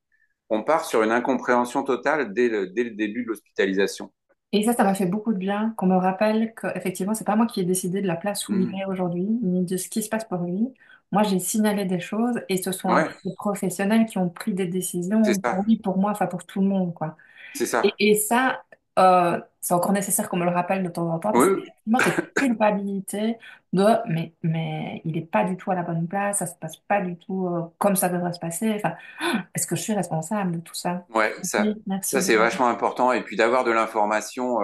On part sur une incompréhension totale dès le début de l'hospitalisation. Et ça m'a fait beaucoup de bien qu'on me rappelle que effectivement, c'est pas moi qui ai décidé de la place où il Mmh. est aujourd'hui, ni de ce qui se passe pour lui. Moi, j'ai signalé des choses et ce sont Ouais, les professionnels qui ont pris des c'est décisions ça, pour lui, pour moi, enfin pour tout le monde, quoi. c'est ça. Et ça, c'est encore nécessaire qu'on me le rappelle de temps en temps, parce Oui, qu'effectivement, cette culpabilité de mais il n'est pas du tout à la bonne place, ça se passe pas du tout comme ça devrait se passer. Enfin, est-ce que je suis responsable de tout ça? ouais, ça, Oui, merci ça de... c'est vachement important. Et puis d'avoir de l'information,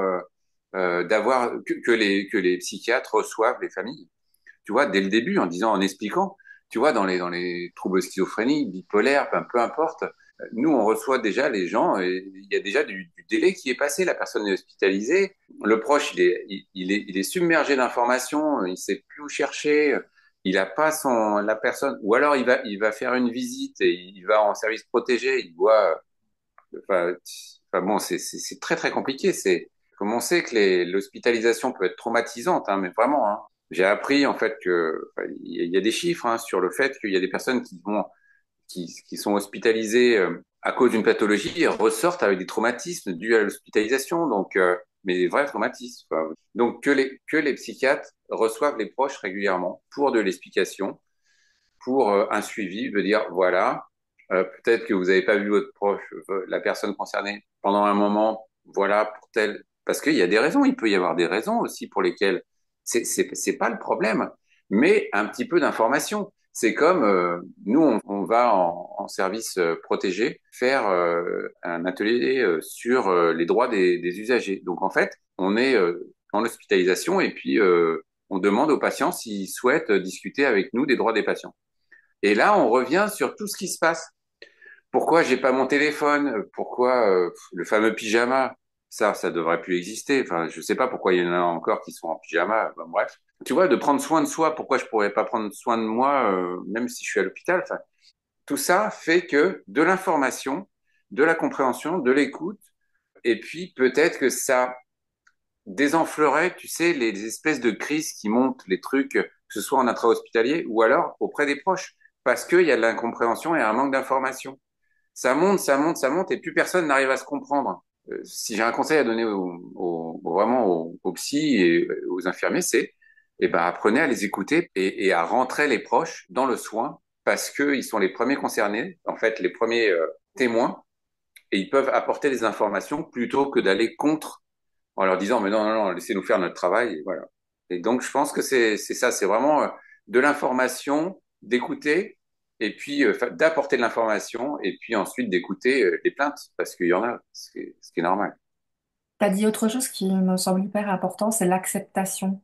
d'avoir que les psychiatres reçoivent les familles. Tu vois, dès le début, en disant, en expliquant. Tu vois, dans les troubles schizophréniques, bipolaires, peu importe. Nous, on reçoit déjà les gens. Et il y a déjà du délai qui est passé. La personne est hospitalisée. Le proche, il est submergé d'informations. Il sait plus où chercher. Il a pas la personne. Ou alors il va faire une visite et il va en service protégé. Il doit Enfin, bon, c'est très très compliqué. Comme on sait que l'hospitalisation peut être traumatisante, hein, mais vraiment. Hein. J'ai appris en fait que enfin, il y a des chiffres hein, sur le fait qu'il y a des personnes qui sont hospitalisées à cause d'une pathologie et ressortent avec des traumatismes dus à l'hospitalisation. Donc, mais des vrais traumatismes. Quoi. Donc que les psychiatres reçoivent les proches régulièrement pour de l'explication pour un suivi, de dire voilà, peut-être que vous n'avez pas vu votre proche, la personne concernée pendant un moment, voilà pour tel, parce qu'il y a des raisons, il peut y avoir des raisons aussi pour lesquelles c'est pas le problème, mais un petit peu d'information. C'est comme nous, on va en service protégé faire un atelier sur les droits des usagers. Donc en fait, on est en hospitalisation et puis on demande aux patients s'ils souhaitent discuter avec nous des droits des patients. Et là, on revient sur tout ce qui se passe. Pourquoi j'ai pas mon téléphone? Pourquoi le fameux pyjama? Ça devrait plus exister. Enfin, je sais pas pourquoi il y en a encore qui sont en pyjama. Ben, bref. Tu vois, de prendre soin de soi, pourquoi je pourrais pas prendre soin de moi, même si je suis à l'hôpital? Enfin, tout ça fait que de l'information, de la compréhension, de l'écoute, et puis peut-être que ça désenflerait, tu sais, les espèces de crises qui montent, les trucs, que ce soit en intra-hospitalier ou alors auprès des proches, parce qu'il y a de l'incompréhension et un manque d'information. Ça monte, ça monte, ça monte, et plus personne n'arrive à se comprendre. Si j'ai un conseil à donner vraiment aux psy et aux infirmiers, c'est eh ben, apprenez à les écouter et à rentrer les proches dans le soin, parce qu'ils sont les premiers concernés, en fait, les premiers témoins, et ils peuvent apporter des informations plutôt que d'aller contre en leur disant mais non, non, non, laissez-nous faire notre travail. Et voilà. Et donc je pense que c'est ça, c'est vraiment de l'information, d'écouter et puis d'apporter de l'information et puis ensuite d'écouter les plaintes parce qu'il y en a, ce qui est normal. Tu as dit autre chose qui me semble hyper important, c'est l'acceptation.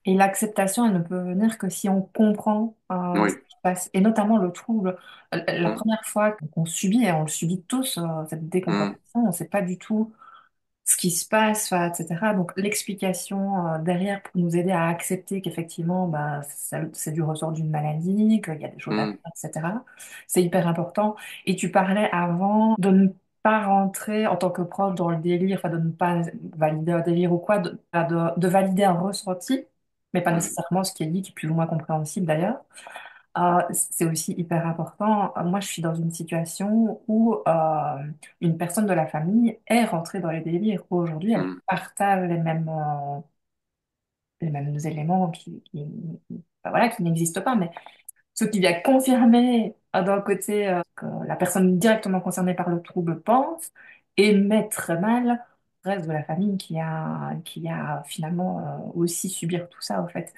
Et l'acceptation, elle ne peut venir que si on comprend ce Oui. qui se passe, et notamment le trouble. La Mm, première fois qu'on subit, et on le subit tous, cette mm, décompensation, on ne sait pas du tout ce qui se passe, enfin, etc. Donc l'explication derrière pour nous aider à accepter qu'effectivement, bah, c'est du ressort d'une maladie, qu'il y a des choses à mm, faire, etc. C'est hyper important. Et tu parlais avant de ne pas rentrer en tant que prof dans le délire, enfin de ne pas valider un délire ou quoi, de valider un ressenti, mais pas mm, nécessairement ce qui est dit, qui est plus ou moins compréhensible d'ailleurs. C'est aussi hyper important. Moi, je suis dans une situation où une personne de la famille est rentrée dans les délires. Aujourd'hui, elle mm, partage les mêmes éléments enfin, voilà, qui n'existent pas, mais ce qui vient confirmer d'un côté que la personne directement concernée par le trouble pense et met très mal le reste de la famille qui a finalement aussi subir tout ça, au fait.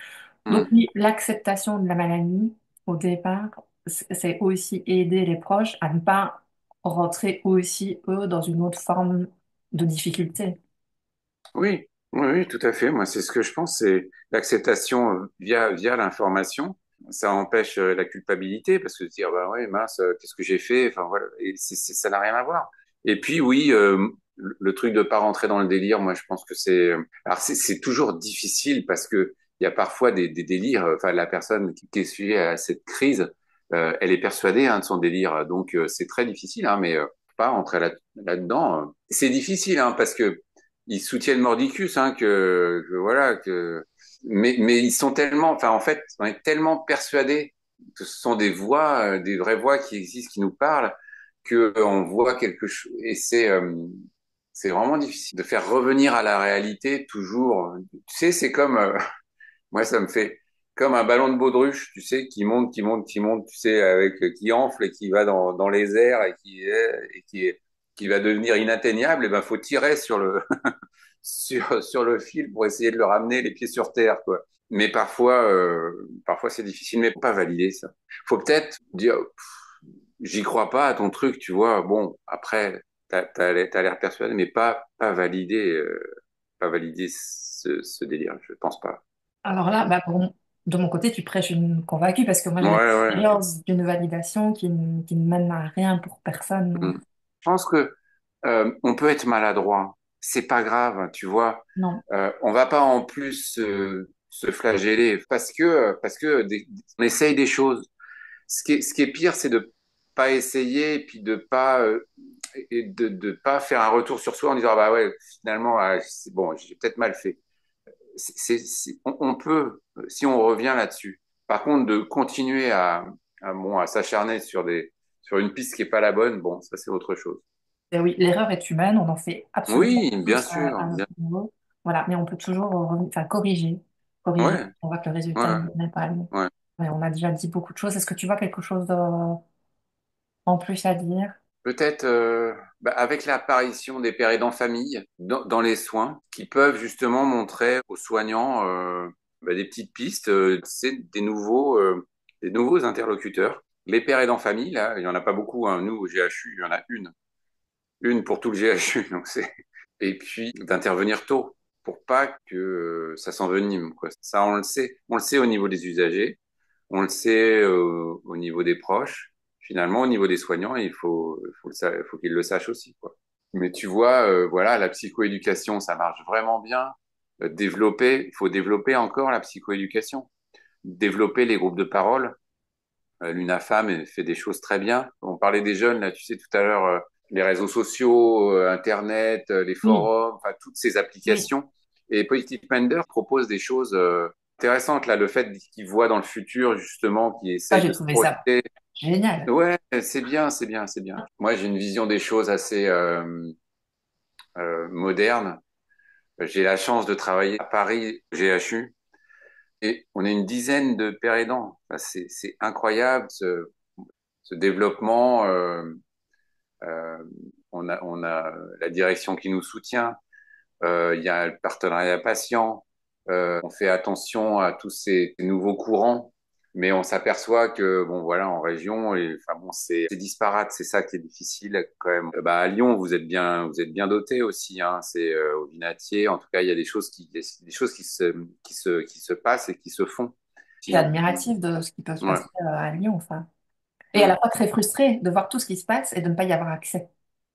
Donc mm. oui, l'acceptation de la maladie au départ, c'est aussi aider les proches à ne pas rentrer aussi, eux, dans une autre forme de difficulté. Oui, oui, oui, tout à fait. Moi, c'est ce que je pense, c'est l'acceptation via l'information. Ça empêche la culpabilité parce que de dire bah ouais mince, qu'est-ce que j'ai fait? Enfin voilà, et ça n'a rien à voir. Et puis oui, le truc de pas rentrer dans le délire, moi je pense que alors c'est toujours difficile parce que il y a parfois des délires. Enfin la personne qui est sujet à cette crise, elle est persuadée de son délire, donc c'est très difficile. Hein, mais pas rentrer là-dedans, c'est difficile hein, parce que ils soutiennent mordicus, hein, voilà, mais ils sont tellement, enfin, en fait, on est tellement persuadés que ce sont des voix, des vraies voix qui existent, qui nous parlent, que on voit quelque chose, et c'est vraiment difficile de faire revenir à la réalité toujours. Tu sais, c'est comme, moi, ça me fait comme un ballon de baudruche, tu sais, qui monte, qui monte, qui monte, tu sais, qui enfle et qui va dans les airs qui va devenir inatteignable. Et ben, faut tirer sur sur le fil pour essayer de le ramener les pieds sur terre, quoi. Mais parfois c'est difficile, mais pas valider ça. Faut peut-être dire, j'y crois pas à ton truc, tu vois. Bon, après, t'as l'air persuadé, mais pas valider ce délire. Je pense pas. Alors là, bah, de mon côté, tu prêches une convaincue parce que moi, Ouais, j'ai ouais. l'expérience d'une validation qui ne mène à rien pour Mm. personne. Je pense que on peut être maladroit. C'est pas grave, tu vois. Non. On va pas en plus se flageller parce que on essaye des choses. Ce qui est pire, c'est de pas essayer et puis de pas faire un retour sur soi en disant ah bah ouais finalement c'est bon j'ai peut-être mal fait. On peut si on revient là-dessus. Par contre de continuer à s'acharner sur une piste qui est pas la bonne, bon ça c'est autre chose. Et oui, l'erreur est humaine, on en fait absolument Oui, bien tous sûr, à bien. notre niveau. Voilà, mais on peut toujours enfin, corriger. Corriger, Ouais, on voit que le résultat ouais, n'est pas le bon. ouais. Mais on a déjà dit beaucoup de choses. Est-ce que tu vois quelque chose en plus à dire? Peut-être avec l'apparition des pères aidants famille dans les soins, qui peuvent justement montrer aux soignants des petites pistes, c'est des nouveaux interlocuteurs. Les pères aidants famille, là, il y en a pas beaucoup. Hein. Nous, au GHU, il y en a une pour tout le GHU. Donc c'est et puis d'intervenir tôt pour pas que ça s'envenime. Quoi. Ça, on le sait au niveau des usagers, on le sait au niveau des proches. Finalement, au niveau des soignants, faut qu'ils le sachent aussi, quoi. Mais tu vois, voilà, la psychoéducation, ça marche vraiment bien. Il faut développer encore la psychoéducation, développer les groupes de parole. L'UNAFAM elle fait des choses très bien. On parlait des jeunes, là, tu sais, tout à l'heure, les réseaux sociaux, Internet, les Oui, forums, enfin, toutes ces oui. applications. Et Positive Pender propose des choses intéressantes, là, le fait qu'ils voient dans le futur, justement, qu'ils Ah, essayent j'ai de se trouvé ça projeter. génial. Ouais, c'est bien, c'est bien, c'est bien. Moi, j'ai une vision des choses assez moderne. J'ai la chance de travailler à Paris, GHU, et on est une dizaine de pères aidants. Enfin, c'est incroyable ce développement. Euh, on a la direction qui nous soutient. Il y a le partenariat patient. On fait attention à tous ces nouveaux courants, mais on s'aperçoit que bon voilà en région, enfin bon c'est disparate, c'est ça qui est difficile quand même. Bah à Lyon vous êtes bien doté aussi, hein. C'est au Vinatier, en tout cas il y a des choses qui se passent et qui se font. Je suis admirative de ce qui peut se Ouais. passer à Lyon, enfin. Et à la Mm. fois très frustrée de voir tout ce qui se passe et de ne pas y avoir accès.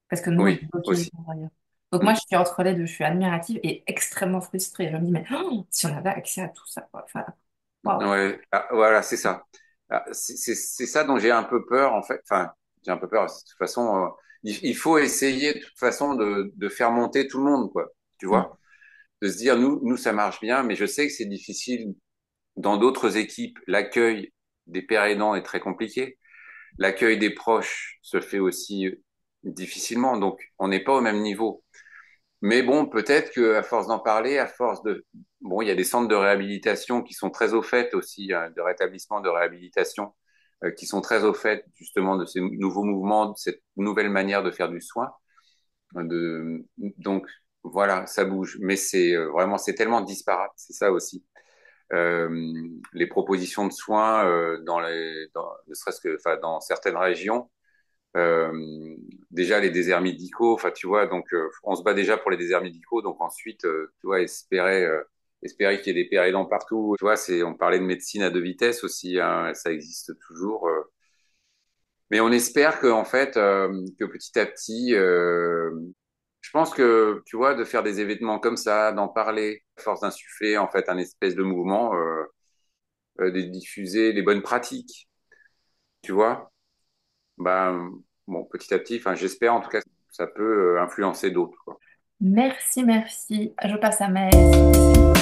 Parce que nous, on est Oui, bloqués aussi. ici ailleurs. Donc moi, Mm. je suis entre les deux. Je suis admirative et extrêmement frustrée. Je me dis, mais si on avait accès à tout ça, quoi. Enfin, waouh. Ouais, ah, voilà, c'est ça. Ah, c'est ça dont j'ai un peu peur, en fait. Enfin, j'ai un peu peur. De toute façon, il faut essayer de toute façon de faire monter tout le monde, quoi. Tu Mm. vois? De se dire, nous, ça marche bien, mais je sais que c'est difficile. Dans d'autres équipes, l'accueil des pères aidants est très compliqué. L'accueil des proches se fait aussi difficilement. Donc, on n'est pas au même niveau. Mais bon, peut-être que à force d'en parler, à force de bon, il y a des centres de réhabilitation qui sont très au fait aussi, de rétablissement, de réhabilitation, qui sont très au fait justement de ces nouveaux mouvements, de cette nouvelle manière de faire du soin. Donc voilà, ça bouge, mais c'est vraiment c'est tellement disparate, c'est ça aussi. Euh, les propositions de soins ne serait-ce que, enfin, dans certaines régions euh, déjà les déserts médicaux, enfin tu vois, donc on se bat déjà pour les déserts médicaux, donc ensuite, tu vois, espérer qu'il y ait des pères aidants partout. Tu vois, on parlait de médecine à deux vitesses aussi, hein, ça existe toujours. Mais on espère que en fait, que petit à petit, je pense que tu vois, de faire des événements comme ça, d'en parler, à force d'insuffler en fait un espèce de mouvement, de diffuser les bonnes pratiques, tu vois. Ben, bon, petit à petit, enfin, j'espère en tout cas que ça peut influencer d'autres, quoi. Merci, merci. Je passe à mes questions.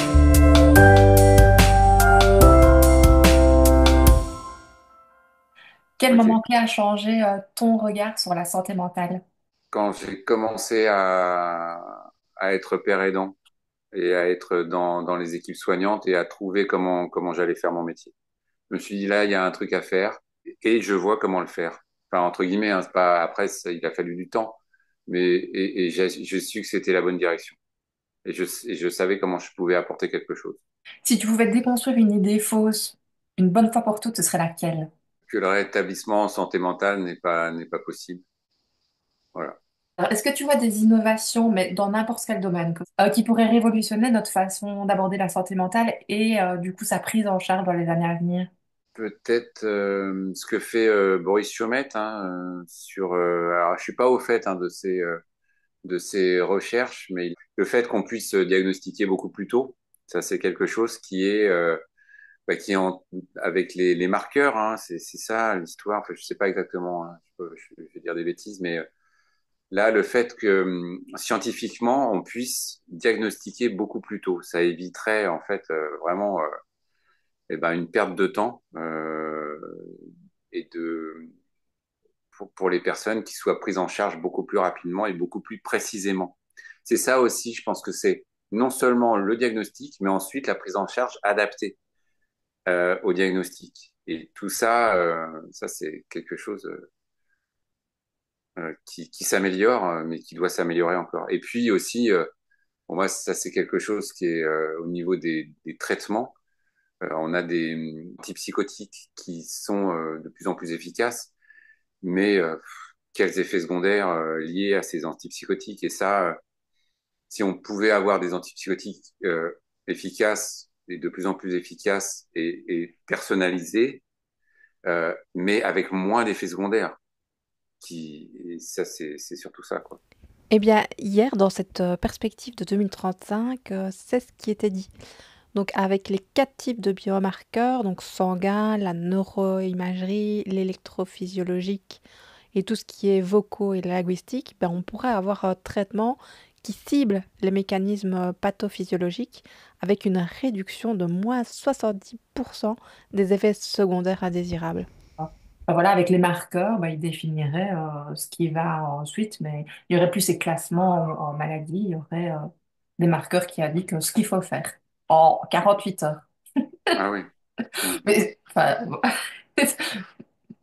Quel Ok. moment clé a changé ton regard sur la santé mentale? Quand j'ai commencé à être père aidant et à être dans les équipes soignantes et à trouver comment j'allais faire mon métier. Je me suis dit, là, il y a un truc à faire et je vois comment le faire. Enfin, entre guillemets, hein, c'est pas, après, il a fallu du temps, mais, et j'ai su que c'était la bonne direction. Et je savais comment je pouvais apporter quelque chose. Si tu pouvais déconstruire une idée fausse, une bonne fois pour toutes, ce serait laquelle? Que le rétablissement en santé mentale n'est pas possible. Voilà. Alors, est-ce que tu vois des innovations, mais dans n'importe quel domaine, qui pourraient révolutionner notre façon d'aborder la santé mentale et du coup sa prise en charge dans les années à venir? Peut-être ce que fait Boris Chiomet hein, alors je suis pas au fait hein, de ces recherches, mais le fait qu'on puisse diagnostiquer beaucoup plus tôt, ça c'est quelque chose qui est avec les marqueurs, hein, c'est ça l'histoire. Enfin, je sais pas exactement, hein, je vais dire des bêtises, mais là le fait que scientifiquement on puisse diagnostiquer beaucoup plus tôt, ça éviterait en fait vraiment une perte de temps et pour les personnes qui soient prises en charge beaucoup plus rapidement et beaucoup plus précisément. C'est ça aussi, je pense que c'est non seulement le diagnostic, mais ensuite la prise en charge adaptée au diagnostic. Et tout ça, ça c'est quelque chose qui s'améliore, mais qui doit s'améliorer encore. Et puis aussi, pour moi, ça c'est quelque chose qui est au niveau des traitements. On a des antipsychotiques qui sont de plus en plus efficaces, mais quels effets secondaires liés à ces antipsychotiques? Et ça, si on pouvait avoir des antipsychotiques efficaces et de plus en plus efficaces et personnalisés, mais avec moins d'effets secondaires, et ça c'est surtout ça, quoi. Eh bien, hier, dans cette perspective de 2035, c'est ce qui était dit. Donc, avec les quatre types de biomarqueurs, donc sanguin, la neuroimagerie, l'électrophysiologique et tout ce qui est vocaux et linguistique, ben, on pourrait avoir un traitement qui cible les mécanismes pathophysiologiques avec une réduction de moins 70% des effets secondaires indésirables. Enfin, voilà, avec les marqueurs, bah, ils définiraient ce qui va ensuite, mais il y aurait plus ces classements en maladie, il y aurait des marqueurs qui indiquent ce qu'il faut faire en 48 heures. Ah oui. Mm. Mais enfin,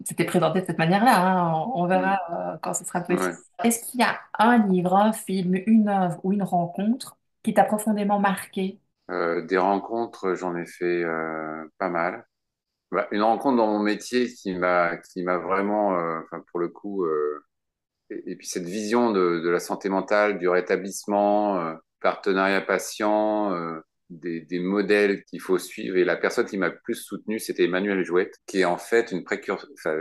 c'est tu t'es présenté de cette manière-là, hein. On verra Mm. quand ce sera possible. Ouais. Est-ce qu'il y a un livre, un film, une œuvre ou une rencontre qui t'a profondément marqué? Des rencontres, j'en ai fait pas mal. Bah, une rencontre dans mon métier qui m'a vraiment, enfin pour le coup, et puis cette vision de la santé mentale, du rétablissement, partenariat patient, des modèles qu'il faut suivre. Et la personne qui m'a le plus soutenu, c'était Emmanuel Jouette, qui est en fait une précurseur, enfin,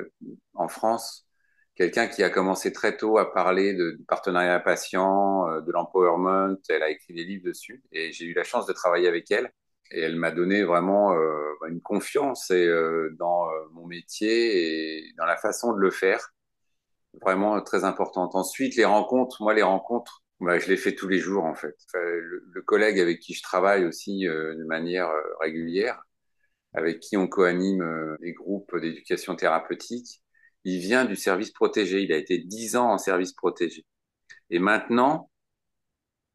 en France, quelqu'un qui a commencé très tôt à parler du partenariat patient, de l'empowerment. Elle a écrit des livres dessus et j'ai eu la chance de travailler avec elle. Et elle m'a donné vraiment une confiance dans mon métier et dans la façon de le faire vraiment très importante. Ensuite, les rencontres, bah, je les fais tous les jours en fait. Enfin, le collègue avec qui je travaille aussi de manière régulière, avec qui on coanime des groupes d'éducation thérapeutique, il vient du service protégé. Il a été 10 ans en service protégé. Et maintenant,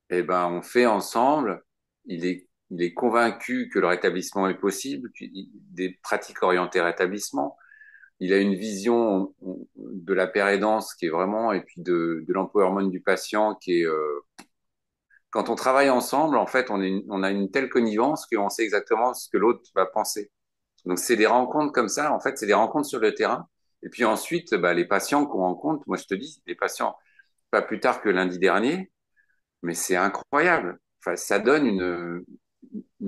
eh ben, on fait ensemble. Il est convaincu que le rétablissement est possible, des pratiques orientées rétablissement. Il a une vision de la pérédance qui est vraiment, et puis de l'empowerment du patient qui est, quand on travaille ensemble, en fait, on a une telle connivence qu'on sait exactement ce que l'autre va penser. Donc, c'est des rencontres comme ça, en fait, c'est des rencontres sur le terrain. Et puis ensuite, bah, les patients qu'on rencontre, moi, je te dis, les patients, pas plus tard que lundi dernier, mais c'est incroyable. Enfin, ça donne une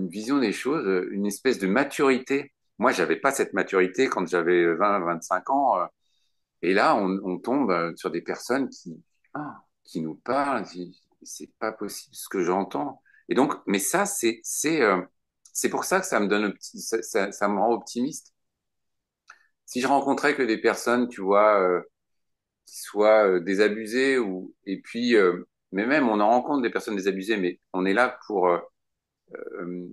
vision des choses, une espèce de maturité. Moi, j'avais pas cette maturité quand j'avais 25 ans. Et là, on tombe sur des personnes qui nous parlent. C'est pas possible ce que j'entends. Et donc, mais ça, c'est pour ça que ça me donne ça me rend optimiste. Si je rencontrais que des personnes, tu vois, qui soient désabusées et puis, mais même on en rencontre des personnes désabusées, mais on est là euh,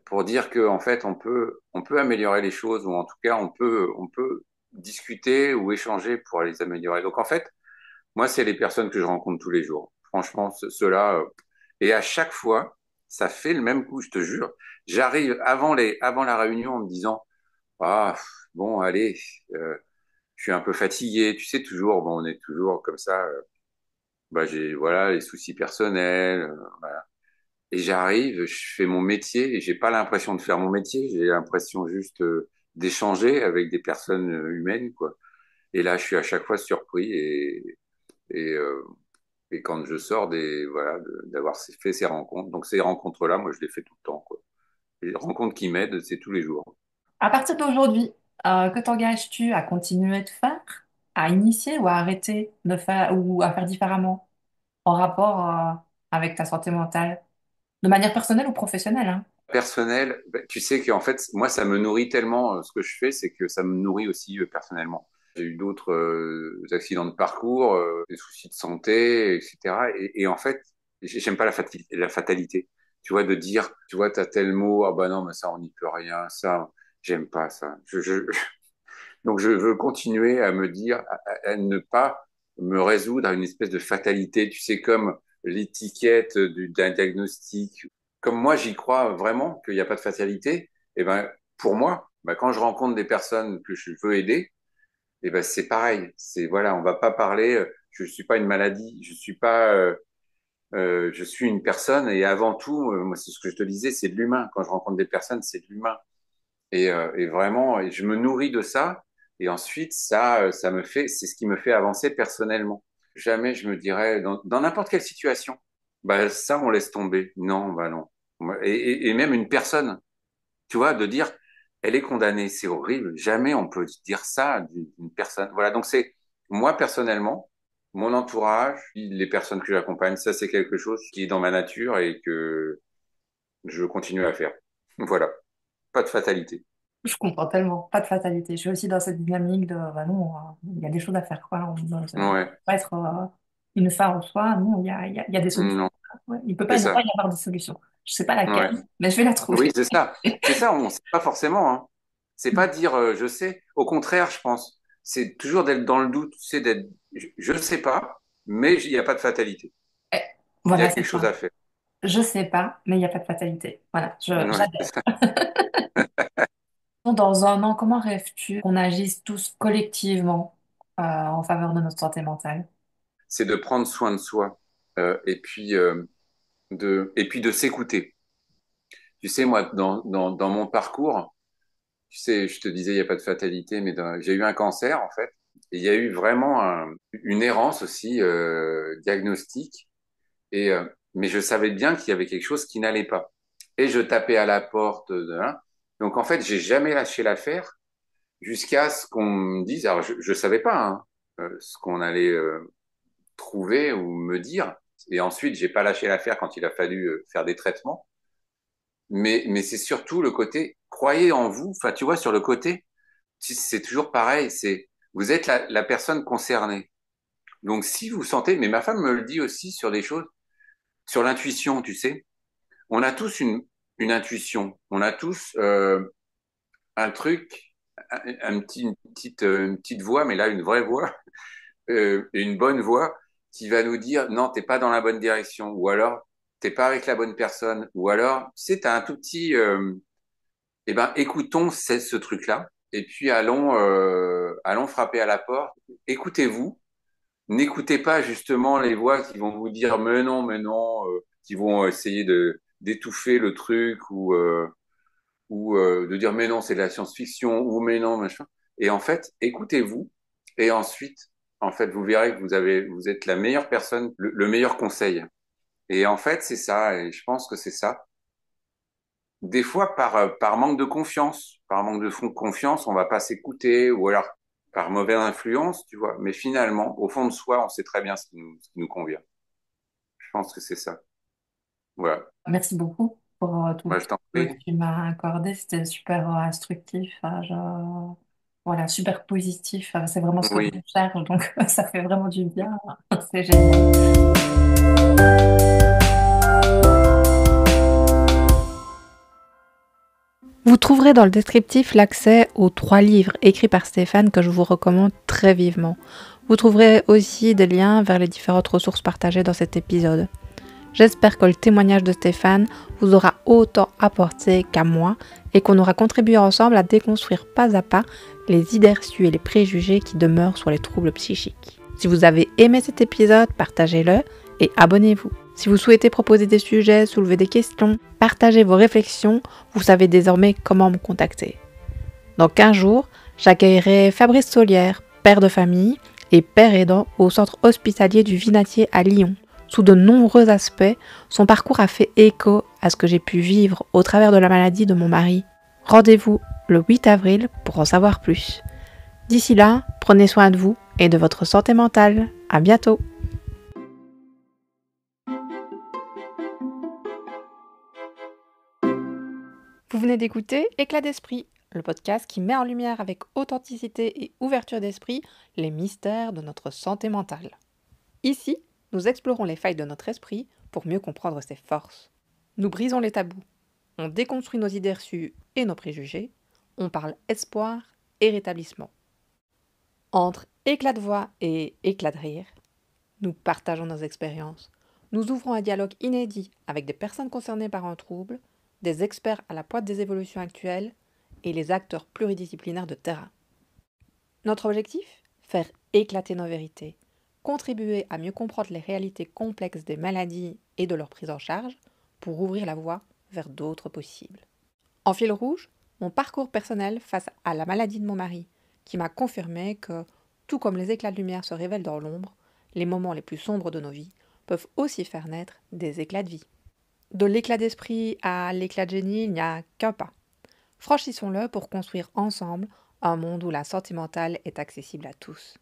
pour dire que en fait on peut améliorer les choses ou en tout cas on peut discuter ou échanger pour les améliorer. Donc en fait, moi c'est les personnes que je rencontre tous les jours. Franchement, ceux-là et à chaque fois, ça fait le même coup, je te jure. J'arrive avant la réunion en me disant ah bon allez, je suis un peu fatigué, tu sais toujours, bon on est toujours comme ça. Bah j'ai voilà les soucis personnels. Voilà. Et j'arrive, je fais mon métier et j'ai pas l'impression de faire mon métier, j'ai l'impression juste d'échanger avec des personnes humaines, quoi. Et là, je suis à chaque fois surpris et, euh, et quand je sors voilà, d'avoir fait ces rencontres. Donc ces rencontres-là, moi, je les fais tout le temps, quoi. Les rencontres qui m'aident, c'est tous les jours. À partir d'aujourd'hui, que t'engages-tu à continuer de faire, à initier ou à arrêter de faire ou à faire différemment en rapport avec ta santé mentale, de manière personnelle ou professionnelle, hein? Personnel, ben, tu sais qu'en fait, moi, ça me nourrit tellement, ce que je fais, c'est que ça me nourrit aussi personnellement. J'ai eu d'autres accidents de parcours, des soucis de santé, etc. Et en fait, j'aime pas la fatalité. Tu vois, de dire, tu vois, t'as tel mot, ah bah non, mais ça, on n'y peut rien, ça, j'aime pas ça. Donc, je veux continuer à me dire, à ne pas me résoudre à une espèce de fatalité, tu sais, comme l'étiquette d'un diagnostic. Comme moi, j'y crois vraiment qu'il n'y a pas de fatalité, et ben, pour moi, ben, quand je rencontre des personnes que je veux aider, et ben, c'est pareil. C'est, voilà, on va pas parler, je suis pas une maladie, je suis une personne, et avant tout, moi, c'est ce que je te disais, c'est de l'humain. Quand je rencontre des personnes, c'est de l'humain. Et vraiment, et je me nourris de ça. Et ensuite, ça me fait, c'est ce qui me fait avancer personnellement. Jamais je me dirais, dans n'importe quelle situation, bah, ça, on laisse tomber. Non, bah non. Et même une personne, tu vois, de dire, elle est condamnée, c'est horrible. Jamais on peut dire ça d'une personne. Voilà. Donc c'est, moi, personnellement, mon entourage, les personnes que j'accompagne, ça, c'est quelque chose qui est dans ma nature et que je continue à faire. Voilà. Pas de fatalité. Je comprends tellement, pas de fatalité. Je suis aussi dans cette dynamique de, bah non, il y a des choses à faire, quoi. On ne peut Ouais. pas être une fin en soi. Non, il y a des solutions. Non, Ouais, il peut c'est pas ne pas ça. y avoir de solution. Je sais pas laquelle, Ouais. mais je vais la Oui, trouver. c'est ça. C'est ça, on sait pas forcément, hein. C'est pas dire je sais. Au contraire, je pense. C'est toujours d'être dans le doute, c'est d'être je sais pas, mais il n'y a pas de fatalité. Eh, Il y a voilà, c'est quelque chose ça. à faire. Je sais pas, mais il n'y a pas de fatalité. Voilà, Ouais, c'est j'adhère. ça. Dans un an, comment rêves-tu qu'on agisse tous collectivement en faveur de notre santé mentale? C'est de prendre soin de soi et puis de s'écouter. Tu sais, moi, dans mon parcours, tu sais, je te disais, il n'y a pas de fatalité, mais j'ai eu un cancer, en fait. Et il y a eu vraiment une errance aussi diagnostique. Et, mais je savais bien qu'il y avait quelque chose qui n'allait pas. Et je tapais à la porte hein. Donc, en fait, j'ai jamais lâché l'affaire jusqu'à ce qu'on me dise, alors je savais pas hein, ce qu'on allait trouver ou me dire. Et ensuite, j'ai pas lâché l'affaire quand il a fallu faire des traitements. Mais c'est surtout le côté, croyez en vous. Enfin, tu vois, sur le côté, c'est toujours pareil. Vous êtes la personne concernée. Donc, si vous sentez, mais ma femme me le dit aussi sur des choses, sur l'intuition, tu sais. On a tous une intuition. On a tous un truc, une petite voix, mais là, une vraie voix, une bonne voix qui va nous dire, non, t'es pas dans la bonne direction. Ou alors, t'es pas avec la bonne personne. Ou alors, tu sais, t'as un tout petit, eh ben, écoutons ce truc-là, et puis allons frapper à la porte. Écoutez-vous. N'écoutez pas justement les voix qui vont vous dire mais non, qui vont essayer de d'étouffer le truc ou de dire mais non, c'est de la science-fiction ou mais non, machin. Et en fait, écoutez-vous, et ensuite, en fait, vous verrez que vous êtes la meilleure personne, le meilleur conseil. Et en fait, c'est ça, et je pense que c'est ça. Des fois, par manque de confiance, par manque de confiance, on va pas s'écouter, ou alors par mauvaise influence, tu vois. Mais finalement, au fond de soi, on sait très bien ce qui nous convient. Je pense que c'est ça. Voilà. Merci beaucoup pour tout le Moi, je temps t'en que prie. tu m'as accordé. C'était super instructif. Voilà, super positif. C'est vraiment ce que je Oui. cherche. Donc, ça fait vraiment du bien. C'est génial. Vous trouverez dans le descriptif l'accès aux 3 livres écrits par Stéphane que je vous recommande très vivement. Vous trouverez aussi des liens vers les différentes ressources partagées dans cet épisode. J'espère que le témoignage de Stéphane vous aura autant apporté qu'à moi et qu'on aura contribué ensemble à déconstruire pas à pas les idées reçues et les préjugés qui demeurent sur les troubles psychiques. Si vous avez aimé cet épisode, partagez-le et abonnez-vous. Si vous souhaitez proposer des sujets, soulever des questions, partager vos réflexions, vous savez désormais comment me contacter. Dans 15 jours, j'accueillerai Fabrice Solière, père de famille et père aidant au centre hospitalier du Vinatier à Lyon. Sous de nombreux aspects, son parcours a fait écho à ce que j'ai pu vivre au travers de la maladie de mon mari. Rendez-vous le 8 avril pour en savoir plus. D'ici là, prenez soin de vous et de votre santé mentale. À bientôt! Vous venez d'écouter Éclat d'esprit, le podcast qui met en lumière avec authenticité et ouverture d'esprit les mystères de notre santé mentale. Ici, nous explorons les failles de notre esprit pour mieux comprendre ses forces. Nous brisons les tabous, on déconstruit nos idées reçues et nos préjugés, on parle espoir et rétablissement. Entre éclat de voix et éclat de rire, nous partageons nos expériences. Nous ouvrons un dialogue inédit avec des personnes concernées par un trouble, des experts à la pointe des évolutions actuelles et les acteurs pluridisciplinaires de terrain. Notre objectif ? Faire éclater nos vérités, contribuer à mieux comprendre les réalités complexes des maladies et de leur prise en charge pour ouvrir la voie vers d'autres possibles. En fil rouge, mon parcours personnel face à la maladie de mon mari, qui m'a confirmé que, tout comme les éclats de lumière se révèlent dans l'ombre, les moments les plus sombres de nos vies peuvent aussi faire naître des éclats de vie. De l'éclat d'esprit à l'éclat de génie, il n'y a qu'un pas. Franchissons-le pour construire ensemble un monde où la santé mentale est accessible à tous.